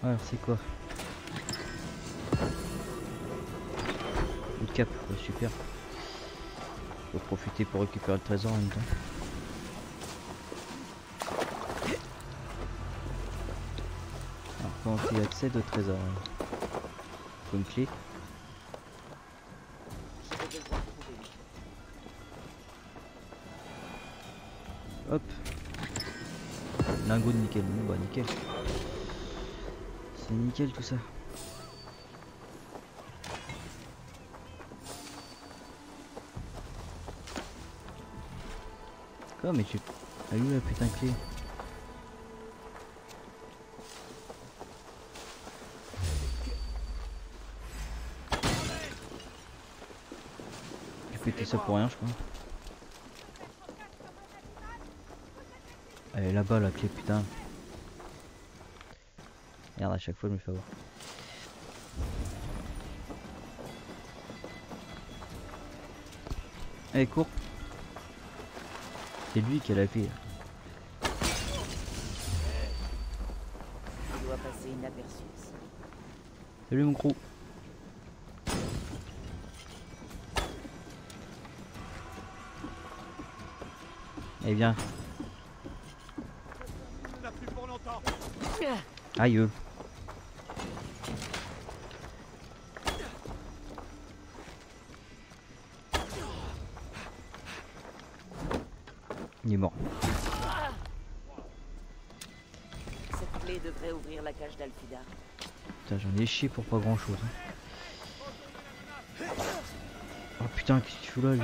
Alors c'est quoi? Une cape, ouais, super. Faut profiter pour récupérer le trésor en même temps. Alors comment tu accèdes au trésor? Faut une clé. Hop. Lingot de nickel. Bon bah nickel. C'est nickel tout ça. Quoi mais tu... Ah oui la putain de clé. J'ai pété ça pour rien je crois. Elle est là-bas la clé putain. Merde à chaque fois je me fais avoir. Allez cours. C'est lui qui a la clé. Il doit passer inaperçu. Salut mon crew. Eh bien. Aïe. Il est mort. Cette clé devrait ouvrir la cage d'Alfida. Putain j'en ai chié pour pas grand chose. Oh putain qu'est-ce que tu fous là lui?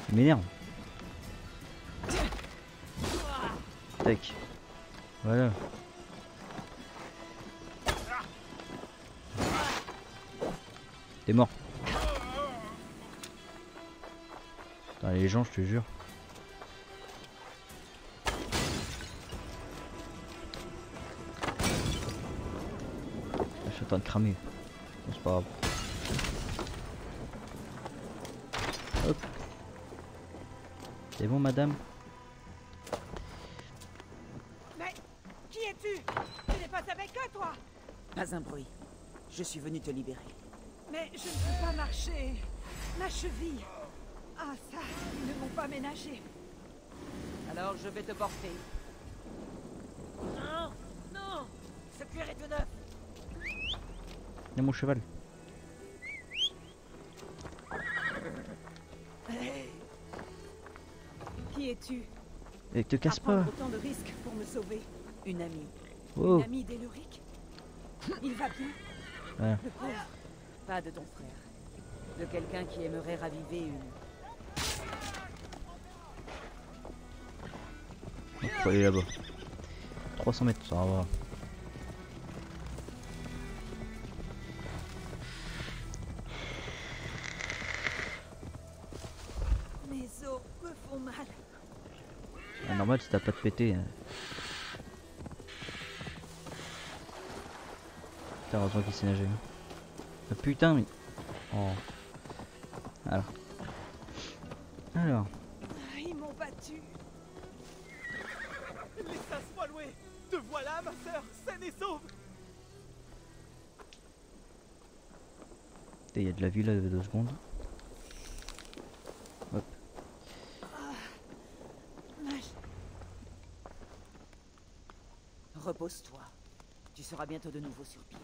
Il m'énerve. Tac. Voilà. T'es mort. Putain les gens je te jure. Je suis en train de cramer. Bon, c'est pas grave. Hop. C'est bon madame? Mais qui es-tu? Tu n'es pas avec eux toi? Pas un bruit. Je suis venu te libérer. Mais je ne peux pas marcher. Ma cheville. Ah ça, ils ne m'ont pas ménagé. Alors je vais te porter. Non, non, ce cuir est tout neuf. Il y a mon cheval. Qui es-tu? Et te casse À prendre pas. autant de risques pour me sauver. Une amie. Oh. Une amie d'Eluric. Il va bien. Voilà. Le pauvre. Pas de ton frère. De quelqu'un qui aimerait raviver une... Donc, faut aller là-bas. 300 mètres, ça va. Mes os me font mal. Ah, normal si t'as pas de pété. Hein. Putain, heureusement qu'il s'est nagé. Ah, putain, mais. Oh. Alors. Ils m'ont battu. Les sas soient loués. Te voilà, ma sœur, saine et sauve. Il y a de la vie là de 2 secondes. Hop. Repose-toi. Tu seras bientôt de nouveau sur pied.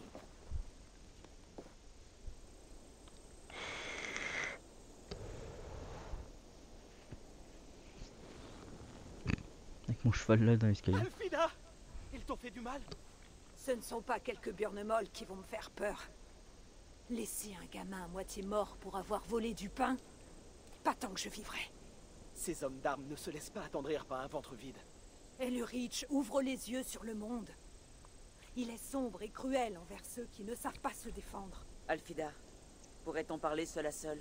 Avec mon cheval là dans l'escalier. Alfida, ils t'ont fait du mal? Ce ne sont pas quelques burnemols qui vont me faire peur. Laisser un gamin à moitié mort pour avoir volé du pain, pas tant que je vivrai. Ces hommes d'armes ne se laissent pas attendrir par un ventre vide. Elurich ouvre les yeux sur le monde. Il est sombre et cruel envers ceux qui ne savent pas se défendre. Alfida, pourrait-on parler seul à seul?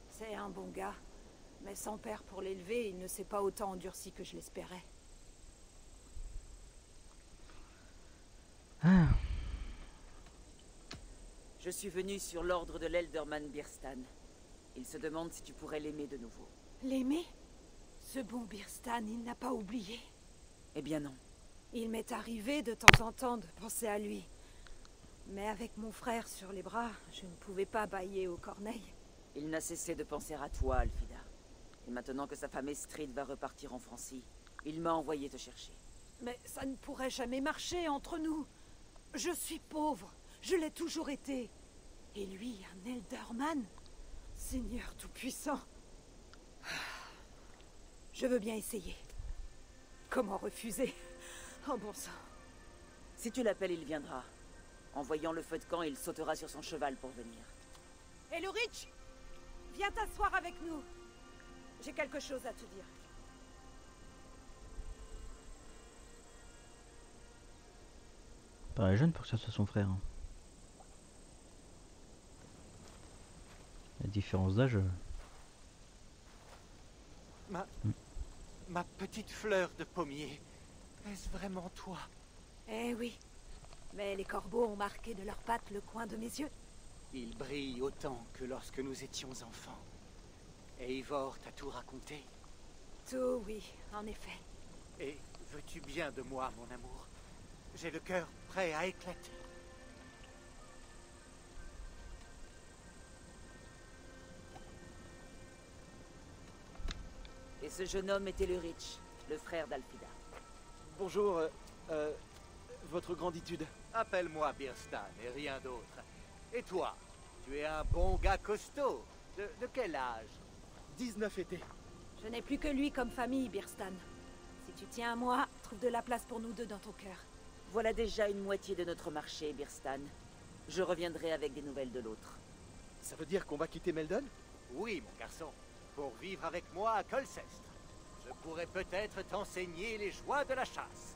C'est un bon gars, mais sans père pour l'élever, il ne s'est pas autant endurci que je l'espérais. Ah, Je suis venu sur l'ordre de l'Elderman Birstan. Il se demande si tu pourrais l'aimer de nouveau. L'aimer? Ce bon Birstan, il n'a pas oublié. Eh bien non. Il m'est arrivé de temps en temps de penser à lui. Mais avec mon frère sur les bras, je ne pouvais pas bâiller aux corneilles. Il n'a cessé de penser à toi, Alfida. Et maintenant que sa femme Estrid va repartir en Francie, il m'a envoyé te chercher. Mais ça ne pourrait jamais marcher entre nous. Je suis pauvre, je l'ai toujours été. Et lui, un Elderman? Seigneur tout-puissant. Je veux bien essayer. Comment refuser? Oh bon sang. Si tu l'appelles, il viendra. En voyant le feu de camp, il sautera sur son cheval pour venir. Elurich, viens t'asseoir avec nous. J'ai quelque chose à te dire. paraît jeune pour que ça soit son frère. Hein. La différence d'âge. Ma petite fleur de pommier, est-ce vraiment toi? Eh oui. Mais les corbeaux ont marqué de leurs pattes le coin de mes yeux. Il brille autant que lorsque nous étions enfants. Et Eivor t'a tout raconté? Tout, oui, en effet. Et veux-tu bien de moi, mon amour? J'ai le cœur prêt à éclater. Et ce jeune homme est Elurich, le frère d'Alfida. Bonjour, votre granditude. Appelle-moi Birstan et rien d'autre. Et toi, tu es un bon gars costaud. De quel âge? 19 étés. Je n'ai plus que lui comme famille, Birstan. Si tu tiens à moi, trouve de la place pour nous deux dans ton cœur. Voilà déjà une moitié de notre marché, Birstan. Je reviendrai avec des nouvelles de l'autre. Ça veut dire qu'on va quitter Meldon? Oui, mon garçon. Pour vivre avec moi à Colcestre. Je pourrais peut-être t'enseigner les joies de la chasse.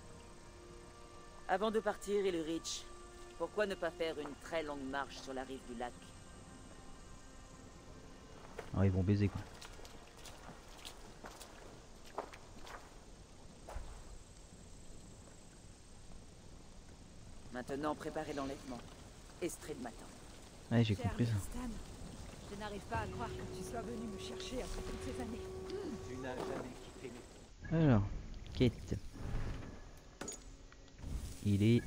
Avant de partir, Elurich, pourquoi ne pas faire une très longue marche sur la rive du lac? Ah, ils vont baiser quoi. Maintenant, préparez l'enlèvement. Estrid m'attend. Ouais, j'ai compris ça. Birstan, je n'arrive pas à croire que tu sois venu me chercher après toutes ces années. Tu n'as jamais quitté mes... Alors, quête. Il est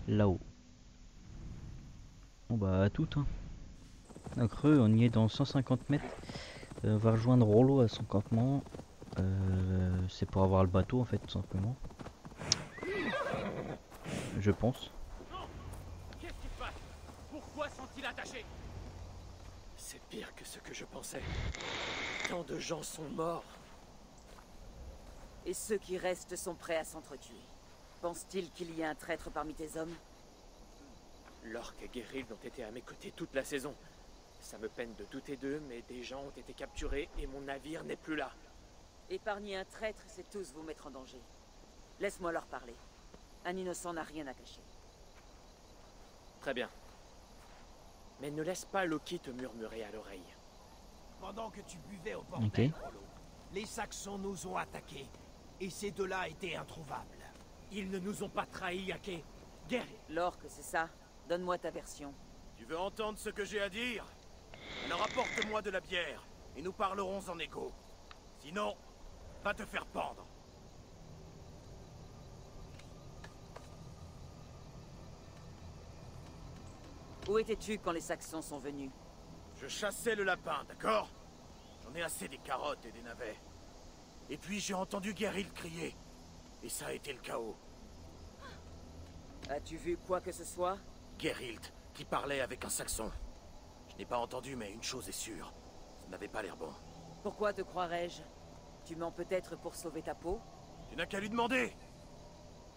là-haut. Bon bah à tout hein. À creux, on y est dans 150 mètres. On va rejoindre Rollo à son campement. C'est pour avoir le bateau en fait tout simplement. Je pense. Qu'est-ce qui se passe? Pourquoi sont-ils attachés? C'est pire que ce que je pensais. Tant de gens sont morts. Et ceux qui restent sont prêts à s'entretuer. Pense-t-il qu'il y a un traître parmi tes hommes? Lorque et Geralt ont été à mes côtés toute la saison. Ça me peine de douter d'eux, mais des gens ont été capturés et mon navire n'est plus là. Épargner un traître, c'est tous vous mettre en danger. Laisse-moi leur parler. Un innocent n'a rien à cacher. Très bien. Mais ne laisse pas Loki te murmurer à l'oreille. Pendant que tu buvais au bordel, Rollo, les Saxons nous ont attaqués, et ces deux-là étaient introuvables. Ils ne nous ont pas trahis, Yake. Geralt. Lorque, c'est ça? Donne-moi ta version. Tu veux entendre ce que j'ai à dire? Alors apporte-moi de la bière, et nous parlerons en écho. Sinon, va te faire pendre. Où étais-tu quand les Saxons sont venus? Je chassais le lapin, d'accord? J'en ai assez des carottes et des navets. Et puis j'ai entendu Geralt crier. Et ça a été le chaos. As-tu vu quoi que ce soit? Geralt, qui parlait avec un Saxon. Je n'ai pas entendu, mais une chose est sûre. Ça n'avait pas l'air bon. Pourquoi te croirais-je? Tu mens peut-être pour sauver ta peau? Tu n'as qu'à lui demander.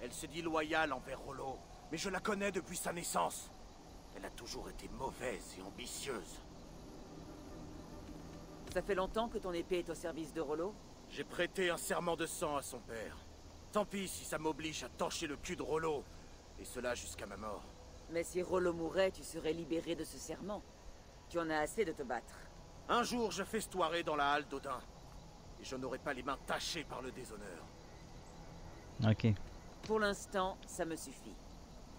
Elle se dit loyale envers Rollo, mais je la connais depuis sa naissance. Elle a toujours été mauvaise et ambitieuse. Ça fait longtemps que ton épée est au service de Rollo? J'ai prêté un serment de sang à son père. Tant pis si ça m'oblige à torcher le cul de Rollo. Et cela jusqu'à ma mort. Mais si Rollo mourait, tu serais libéré de ce serment. Tu en as assez de te battre. Un jour, je festoierai dans la halle d'Odin. Et je n'aurai pas les mains tachées par le déshonneur. Ok. Pour l'instant, ça me suffit.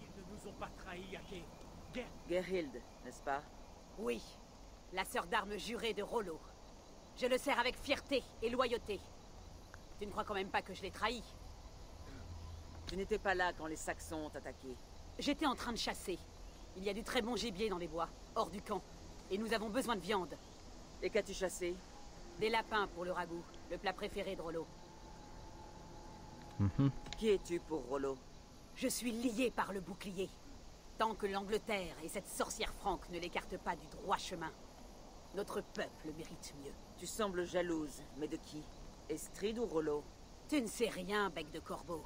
Ils ne nous ont pas trahis, Yake. Gerhild, n'est-ce pas? Oui, la sœur d'armes jurée de Rollo. Je le sers avec fierté et loyauté. Tu ne crois quand même pas que je l'ai trahi? Tu n'étais pas là quand les Saxons ont attaqué. J'étais en train de chasser. Il y a du très bon gibier dans les bois, hors du camp. Et nous avons besoin de viande. Et qu'as-tu chassé? Des lapins pour le ragoût, le plat préféré de Rollo. Qui es-tu pour Rollo? Je suis lié par le bouclier. Tant que l'Angleterre et cette sorcière franque ne l'écartent pas du droit chemin. Notre peuple mérite mieux. Tu sembles jalouse, mais de qui? Estrid ou Rollo? Tu ne sais rien, bec de corbeau.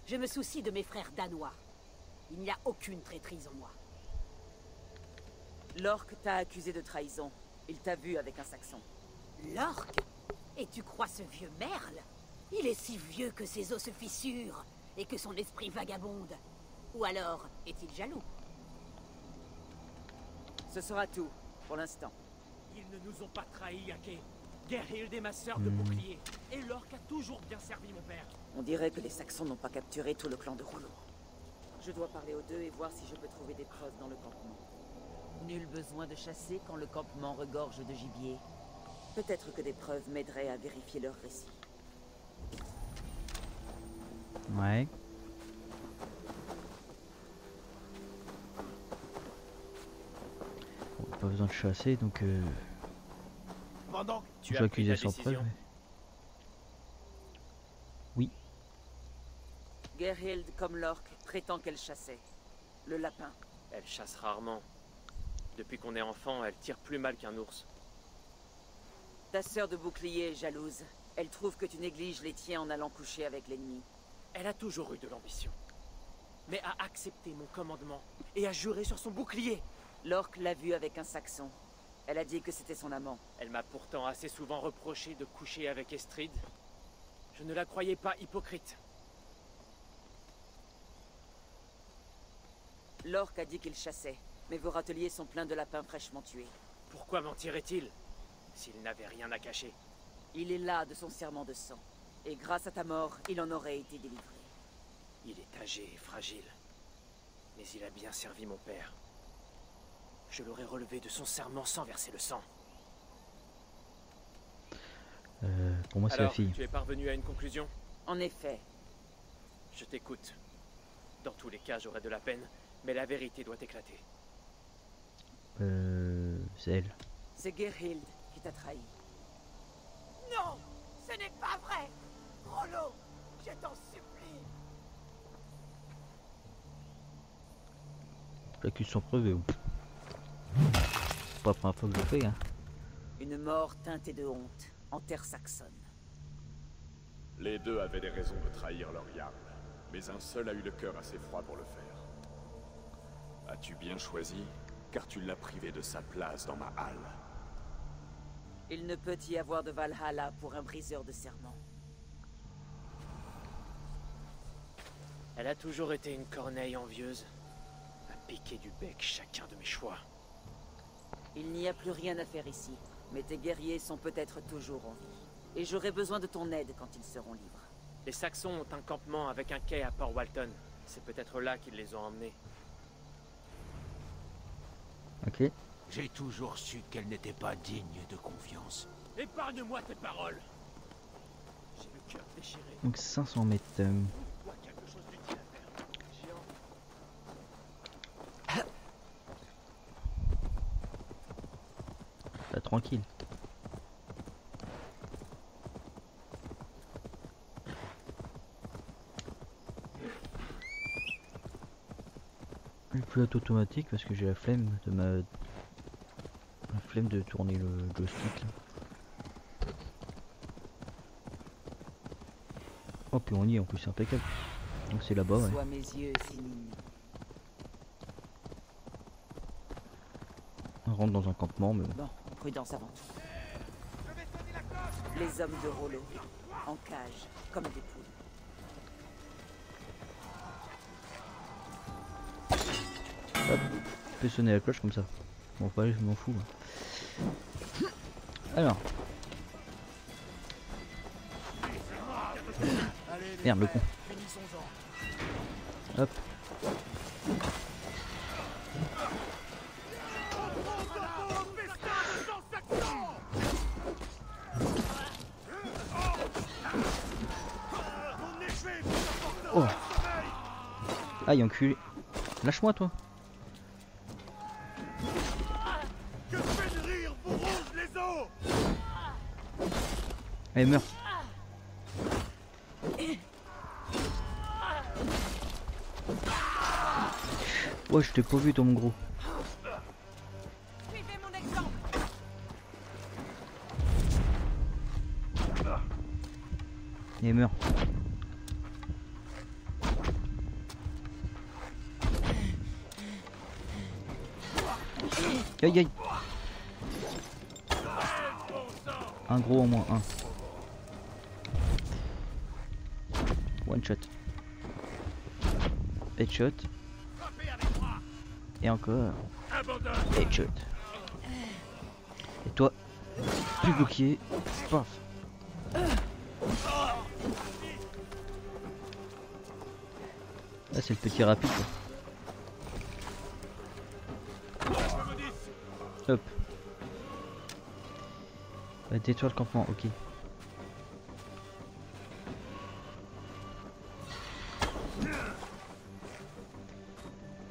Je me soucie de mes frères danois. Il n'y a aucune traîtrise en moi. Lorque t'a accusé de trahison. Il t'a vu avec un Saxon. Lorque? Et tu crois ce vieux merle? Il est si vieux que ses os se fissurent et que son esprit vagabonde. Ou alors, est-il jaloux? Ce sera tout, pour l'instant. Ils ne nous ont pas trahis, Yake. Gerhild est ma sœur de bouclier. Et Lorque a toujours bien servi mon père. On dirait que les Saxons n'ont pas capturé tout le clan de Rollo. Je dois parler aux deux et voir si je peux trouver des preuves dans le campement. Nul besoin de chasser quand le campement regorge de gibier. Peut-être que des preuves m'aideraient à vérifier leur récit. Ouais. Bon, pas besoin de chasser, donc Pendant que tu je as suis pris accusé ta sans preuve. décision. Oui. Gerhild, comme Lorque, prétend qu'elle chassait. Le lapin. Elle chasse rarement. Depuis qu'on est enfant, elle tire plus mal qu'un ours. Ta sœur de bouclier est jalouse. Elle trouve que tu négliges les tiens en allant coucher avec l'ennemi. Elle a toujours eu de l'ambition. Mais a accepté mon commandement et a juré sur son bouclier. Lorque l'a vue avec un Saxon. Elle a dit que c'était son amant. Elle m'a pourtant assez souvent reproché de coucher avec Estrid. Je ne la croyais pas hypocrite. Lorque a dit qu'il chassait, mais vos râteliers sont pleins de lapins fraîchement tués. Pourquoi mentirait-il s'il n'avait rien à cacher? Il est là de son serment de sang. Et grâce à ta mort, il en aurait été délivré. Il est âgé et fragile. Mais il a bien servi mon père. Je l'aurais relevé de son serment sans verser le sang. Pour moi, c'est la Alors, fille. tu es parvenu à une conclusion? En effet. Je t'écoute. Dans tous les cas, j'aurai de la peine, mais la vérité doit éclater. C'est elle. C'est Gerhild qui t'a trahi. Non, ce n'est pas vrai. Rollo, je t'en supplie. J'accuse sans preuve. C'est pas la première fois que je le fais, hein. Une mort teintée de honte, en terre saxonne. Les deux avaient des raisons de trahir leur Jarl, mais un seul a eu le cœur assez froid pour le faire. As-tu bien choisi, car tu l'as privé de sa place dans ma halle. Il ne peut y avoir de Valhalla pour un briseur de serment. Elle a toujours été une corneille envieuse, à piquer du bec chacun de mes choix. Il n'y a plus rien à faire ici, mais tes guerriers sont peut-être toujours en vie. Et j'aurai besoin de ton aide quand ils seront libres. Les Saxons ont un campement avec un quai à Port Walton. C'est peut-être là qu'ils les ont emmenés. Ok. J'ai toujours su qu'elle n'était pas digne de confiance. Épargne-moi tes paroles. J'ai le cœur déchiré. Donc 500 mètres. Vois quelque chose d'utile à faire. Géant. Là, tranquille. Le pilote automatique parce que j'ai la flemme de tourner le joystick là. Oh puis on y est en plus, c'est impeccable. Donc c'est là-bas, ouais. Sois mes yeux, Sinine. On rentre dans un campement mais bon. Bon, prudence avant tout. Les hommes de Rollo, en cage, comme des poules. Hop, je peux sonner la cloche comme ça. Bon, pas, je m'en fous. Alors. Merde, le con. Hop. Oh. Aïe, enculé. Lâche-moi, toi. Allez, meurs. Ouais, je t'ai pas vu, toi, mon gros. Suivez mon exemple. Allez, meurs. Aïe aïe. Un gros au moins, un. One shot. Headshot. Et encore. Headshot. Et toi, plus bloqué. Paf. Là c'est le petit rapide quoi. Hop. Bah, détruire le campement, ok.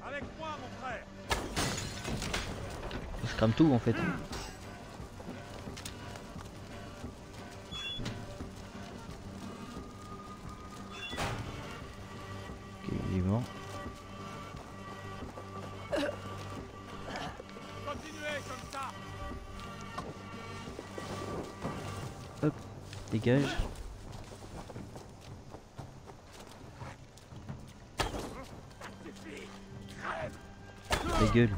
Avec moi, mon frère. Je crame tout en fait. Ok, il est mort. Hop, dégage. Ta gueule.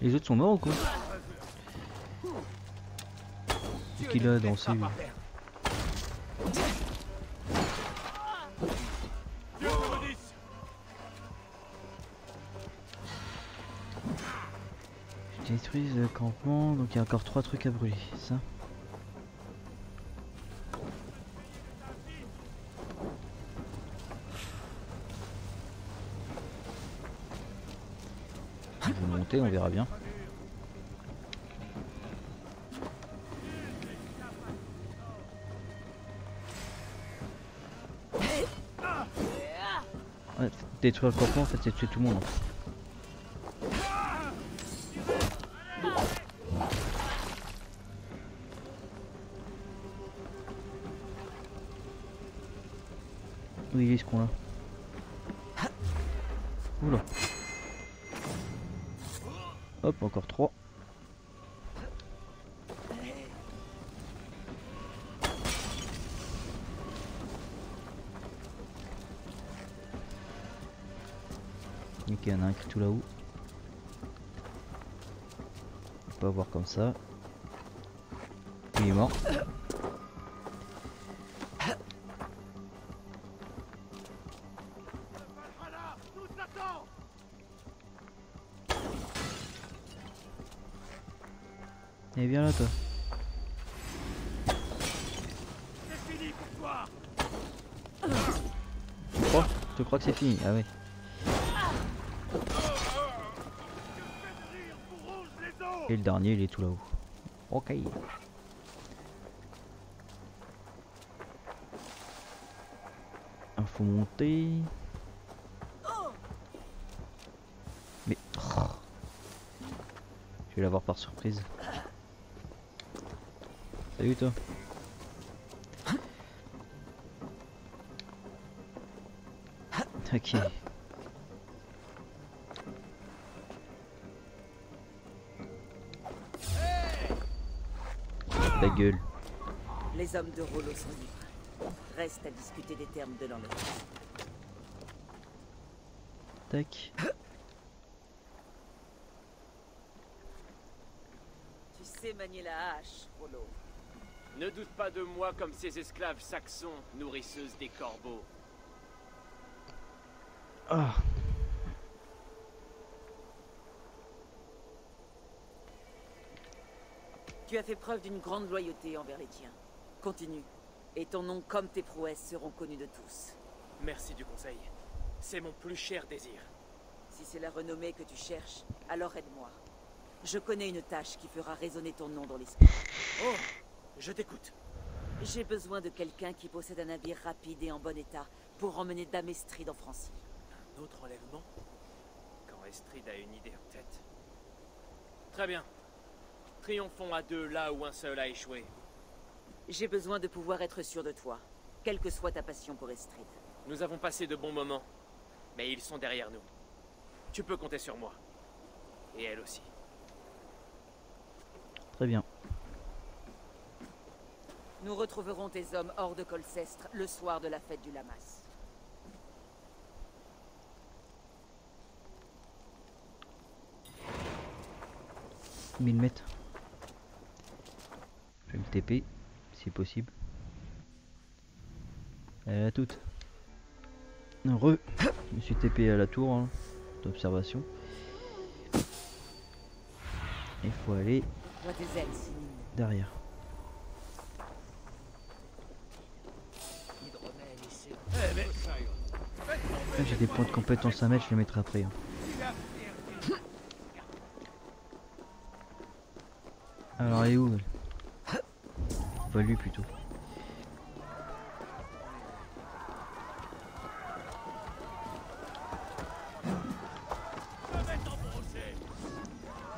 Les autres sont morts ou quoi? C'est qu'il a dansé lui. Je détruis le campement, donc il y a encore 3 trucs à brûler, c'est ça? Je vais monter, on verra bien. Ouais, détruire le campement en fait c'est tuer tout le monde. Où il est ce con là? Oula. Hop, encore 3. Ok, il y en a un qui est tout là-haut. On peut avoir comme ça. Il est mort. Et viens là toi. Tu crois que c'est fini? Ah oui. Et le dernier il est tout là-haut. Ok. Il faut monter. Mais je vais l'avoir par surprise. Salut toi. Ok. Ta gueule. Les hommes de Rollo sont libres. Reste à discuter des termes de l'enlèvement. Tac. Tu sais manier la hache, Rollo. Ne doute pas de moi comme ces esclaves saxons, nourrisseuses des corbeaux. Ah. Tu as fait preuve d'une grande loyauté envers les tiens. Continue. Et ton nom comme tes prouesses seront connus de tous. Merci du conseil. C'est mon plus cher désir. Si c'est la renommée que tu cherches, alors aide-moi. Je connais une tâche qui fera résonner ton nom dans l'esprit. Oh, je t'écoute. J'ai besoin de quelqu'un qui possède un navire rapide et en bon état pour emmener Dame Estrid en Francie. Un autre enlèvement? Quand Estrid a une idée en tête. Très bien. Triomphons à deux là où un seul a échoué. J'ai besoin de pouvoir être sûr de toi, quelle que soit ta passion pour Estrid. Nous avons passé de bons moments, mais ils sont derrière nous. Tu peux compter sur moi. Et elle aussi. Très bien. Nous retrouverons tes hommes hors de Colcestre le soir de la fête du Lamas. « 1000 mètres. Je vais me TP, si possible. À toute. Heureux. Je me suis TP à la tour hein, d'observation. Il faut aller derrière. J'ai des points de compétence à mettre, je les mettrai après. Hein. Alors elle est où? Pas lui plutôt.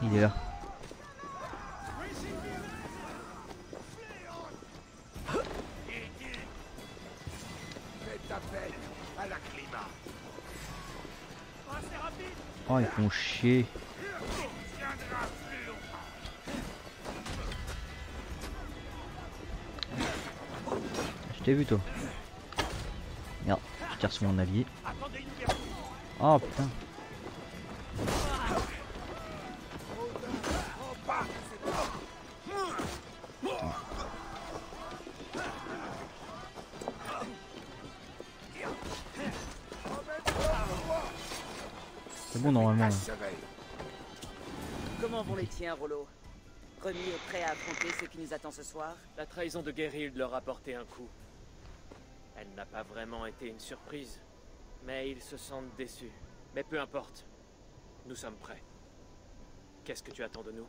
Il est là. Oh ils font chier. Je t'ai vu toi. Merde, je tire sur mon allié. Oh putain. C'est bon normalement. Là. Comment vont les tiens, Rollo? Remis et prêt à affronter ce qui nous attend ce soir? La trahison de Geralt leur a porté un coup. Elle n'a pas vraiment été une surprise, mais ils se sentent déçus. Mais peu importe, nous sommes prêts. Qu'est-ce que tu attends de nous?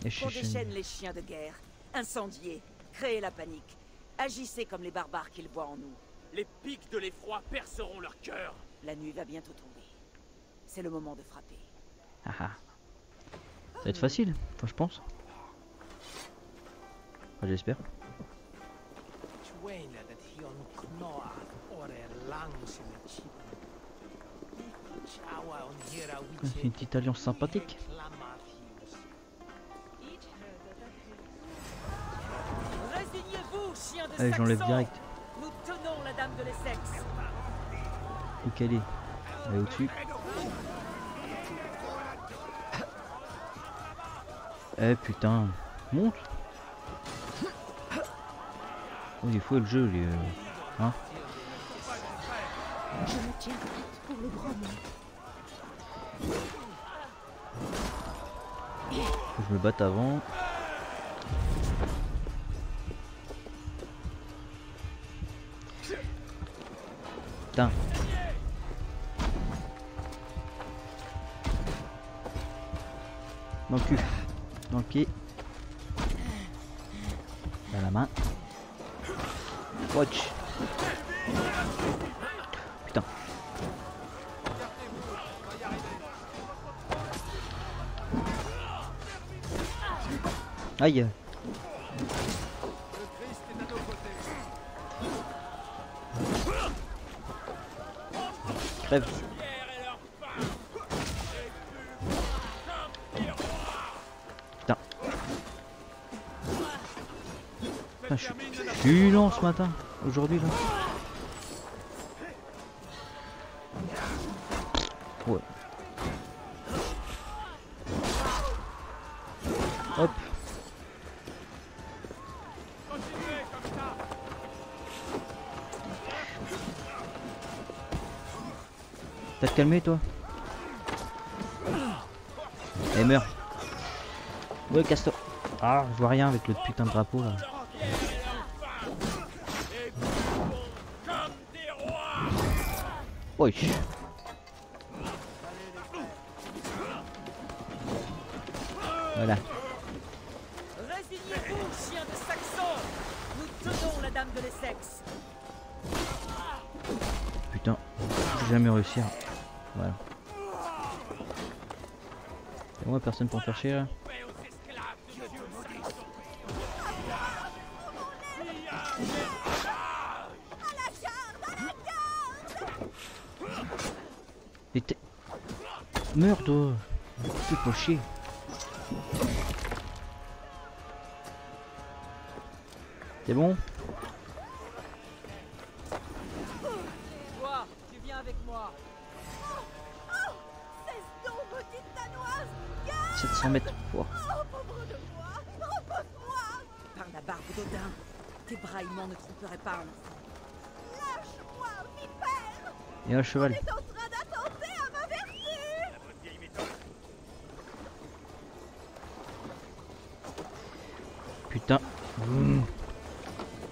Qu'on déchaîne les chiens de guerre, incendier, créer la panique. Agissez comme les barbares qu'ils voient en nous. Les pics de l'effroi perceront leur cœur. La nuit va bientôt tomber. C'est le moment de frapper. Ah ah. Ça va être facile, enfin, je pense. Enfin, j'espère. C'est une petite alliance sympathique. Résignez-vous, chien de Allez, j'enlève direct. Nous tenons la dame de l'Essex. Où qu'elle est? Elle est au-dessus. Eh putain, monte. Oh il faut le jeu les hein. Je me tiens prête pour le grand mot. Faut que je me batte avant. Putain. Dans le cul. Dans le pied. Dans la main. Watch. Putain. Aïe. Crève. Putain. Putain, je suis lent ce matin, aujourd'hui là. Ouais. Hop. T'as te calmé toi? Et meurt. Ouais, casse-toi. Ah, je vois rien avec le putain de drapeau là. Oui. Voilà. Résignez-vous, chien de Saxon. Nous tenons la dame de l'Essex. Putain, je vais jamais réussir. Voilà. Et moi, personne pour me faire chier là. Et t'es... Meurs toi. Fais pas chier. C'est bon? Toi, tu viens avec moi. 700 mètres. Wow. Par la barbe d'Odin, tes braillements ne tromperaient pas un enfant. Lâche-moi, vipère! Et un cheval. On est en train d'attenter à ma vertu! Putain.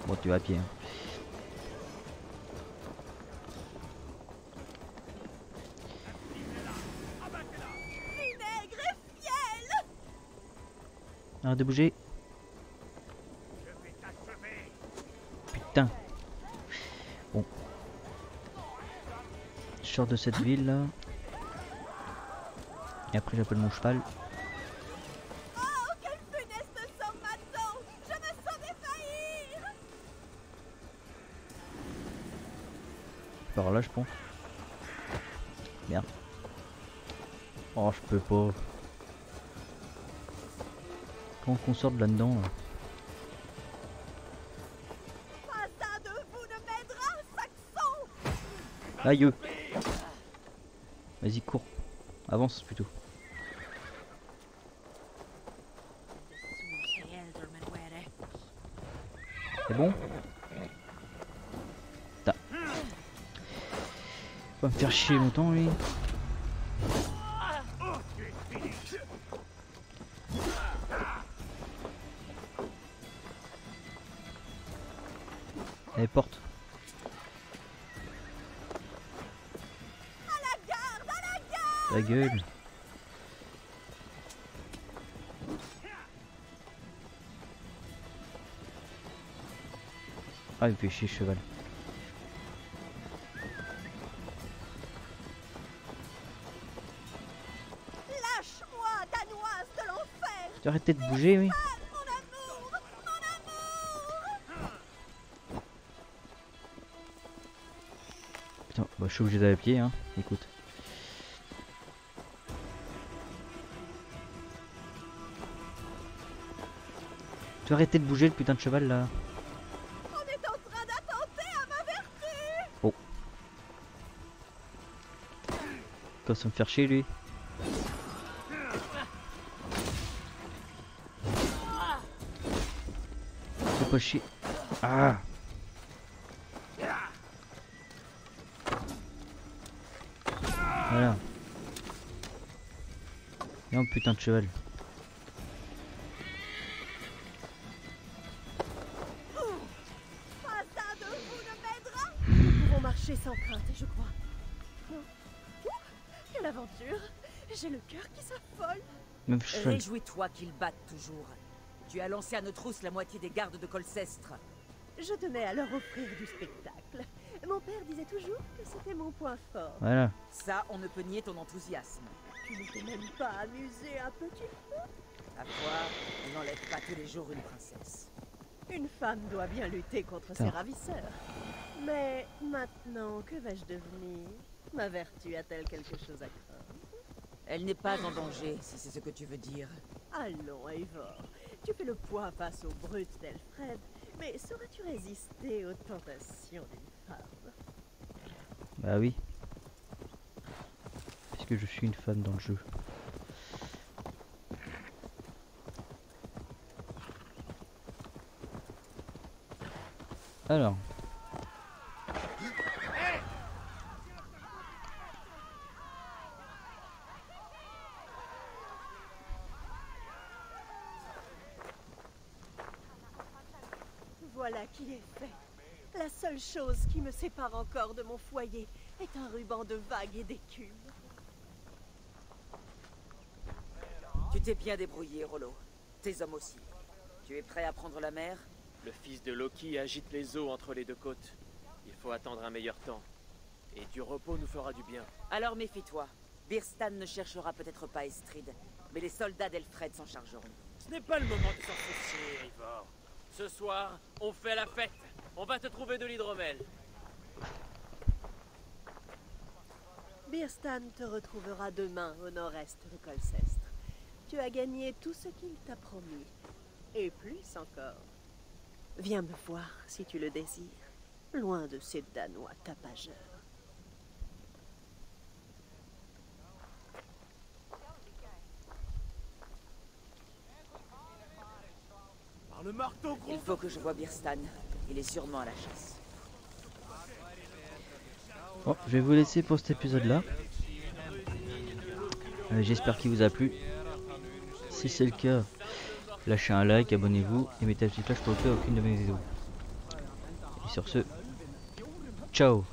Bon, tu vas à pied. Hein. Vinaigre et fiel! Arrête de bouger. Putain. Bon. Je sors de cette ville là. Et après j'appelle mon cheval. Oh, quel funeste sort maintenant! Je me sens défaillir! Par là je pense. Merde. Oh je peux pas. Comment qu'on sort de là-dedans là? Pas un de vous ne m'aidera, Saxon! Aïe. Vas-y cours. Avance plutôt. C'est bon? Ta. Va me faire chier longtemps lui. Allez, porte. Ta gueule. Ah, il me fait chier cheval. Lâche-moi, danoise de l'enfer! Tu arrêtes de bouger, oui. Mon amour! Mon amour! Putain, bah, je suis obligé d'aller à pied, hein. Écoute. Tu arrêtes de bouger le putain de cheval là. On est en train d'attenter à ma vertu! Oh. Comme ça me faire chier lui. Fais pas chier. Ah. Voilà. Et un putain de cheval. Pas un de vous ne m'aidera! Nous pouvons marcher sans crainte, je crois. Oh, quelle aventure! J'ai le cœur qui s'affole. Réjouis-toi qu'ils battent toujours. Tu as lancé à nos trousses la moitié des gardes de Colcestre. Je tenais à leur offrir du spectacle. Mon père disait toujours que c'était mon point fort. Voilà. Ça, on ne peut nier ton enthousiasme. Tu ne t'es même pas amusé un petit peu? À toi, on n'enlève pas tous les jours une princesse. Une femme doit bien lutter contre ses ravisseurs. Mais maintenant, que vais-je devenir? Ma vertu a-t-elle quelque chose à craindre? Elle n'est pas en danger, si c'est ce que tu veux dire. Allons, Eivor. Tu fais le poids face aux brutes d'Elfred, mais sauras-tu résister aux tentations d'une femme? Bah oui. Puisque je suis une femme dans le jeu. Alors. voilà qui est fait. La seule chose qui me sépare encore de mon foyer est un ruban de vagues et d'écume. Tu t'es bien débrouillé, Rollo. Tes hommes aussi. Tu es prêt à prendre la mer? Le fils de Loki agite les eaux entre les deux côtes. Il faut attendre un meilleur temps. Et du repos nous fera du bien. Alors méfie-toi. Birstan ne cherchera peut-être pas Estrid, mais les soldats d'Elfred s'en chargeront. Ce n'est pas le moment de s'en soucier, Eivor. Ce soir, on fait la fête. On va te trouver de l'hydromel. Birstan te retrouvera demain au nord-est de Colcestre. Tu as gagné tout ce qu'il t'a promis. Et plus encore. Viens me voir si tu le désires. Loin de ces Danois tapageurs. Par le marteau, gros. Il faut que je voie Birstan. Il est sûrement à la chasse. Bon, je vais vous laisser pour cet épisode-là. J'espère qu'il vous a plu. Si c'est le cas, lâchez un like, abonnez-vous et mettez la petite cloche pour ne louper aucune de mes vidéos. Et sur ce, ciao!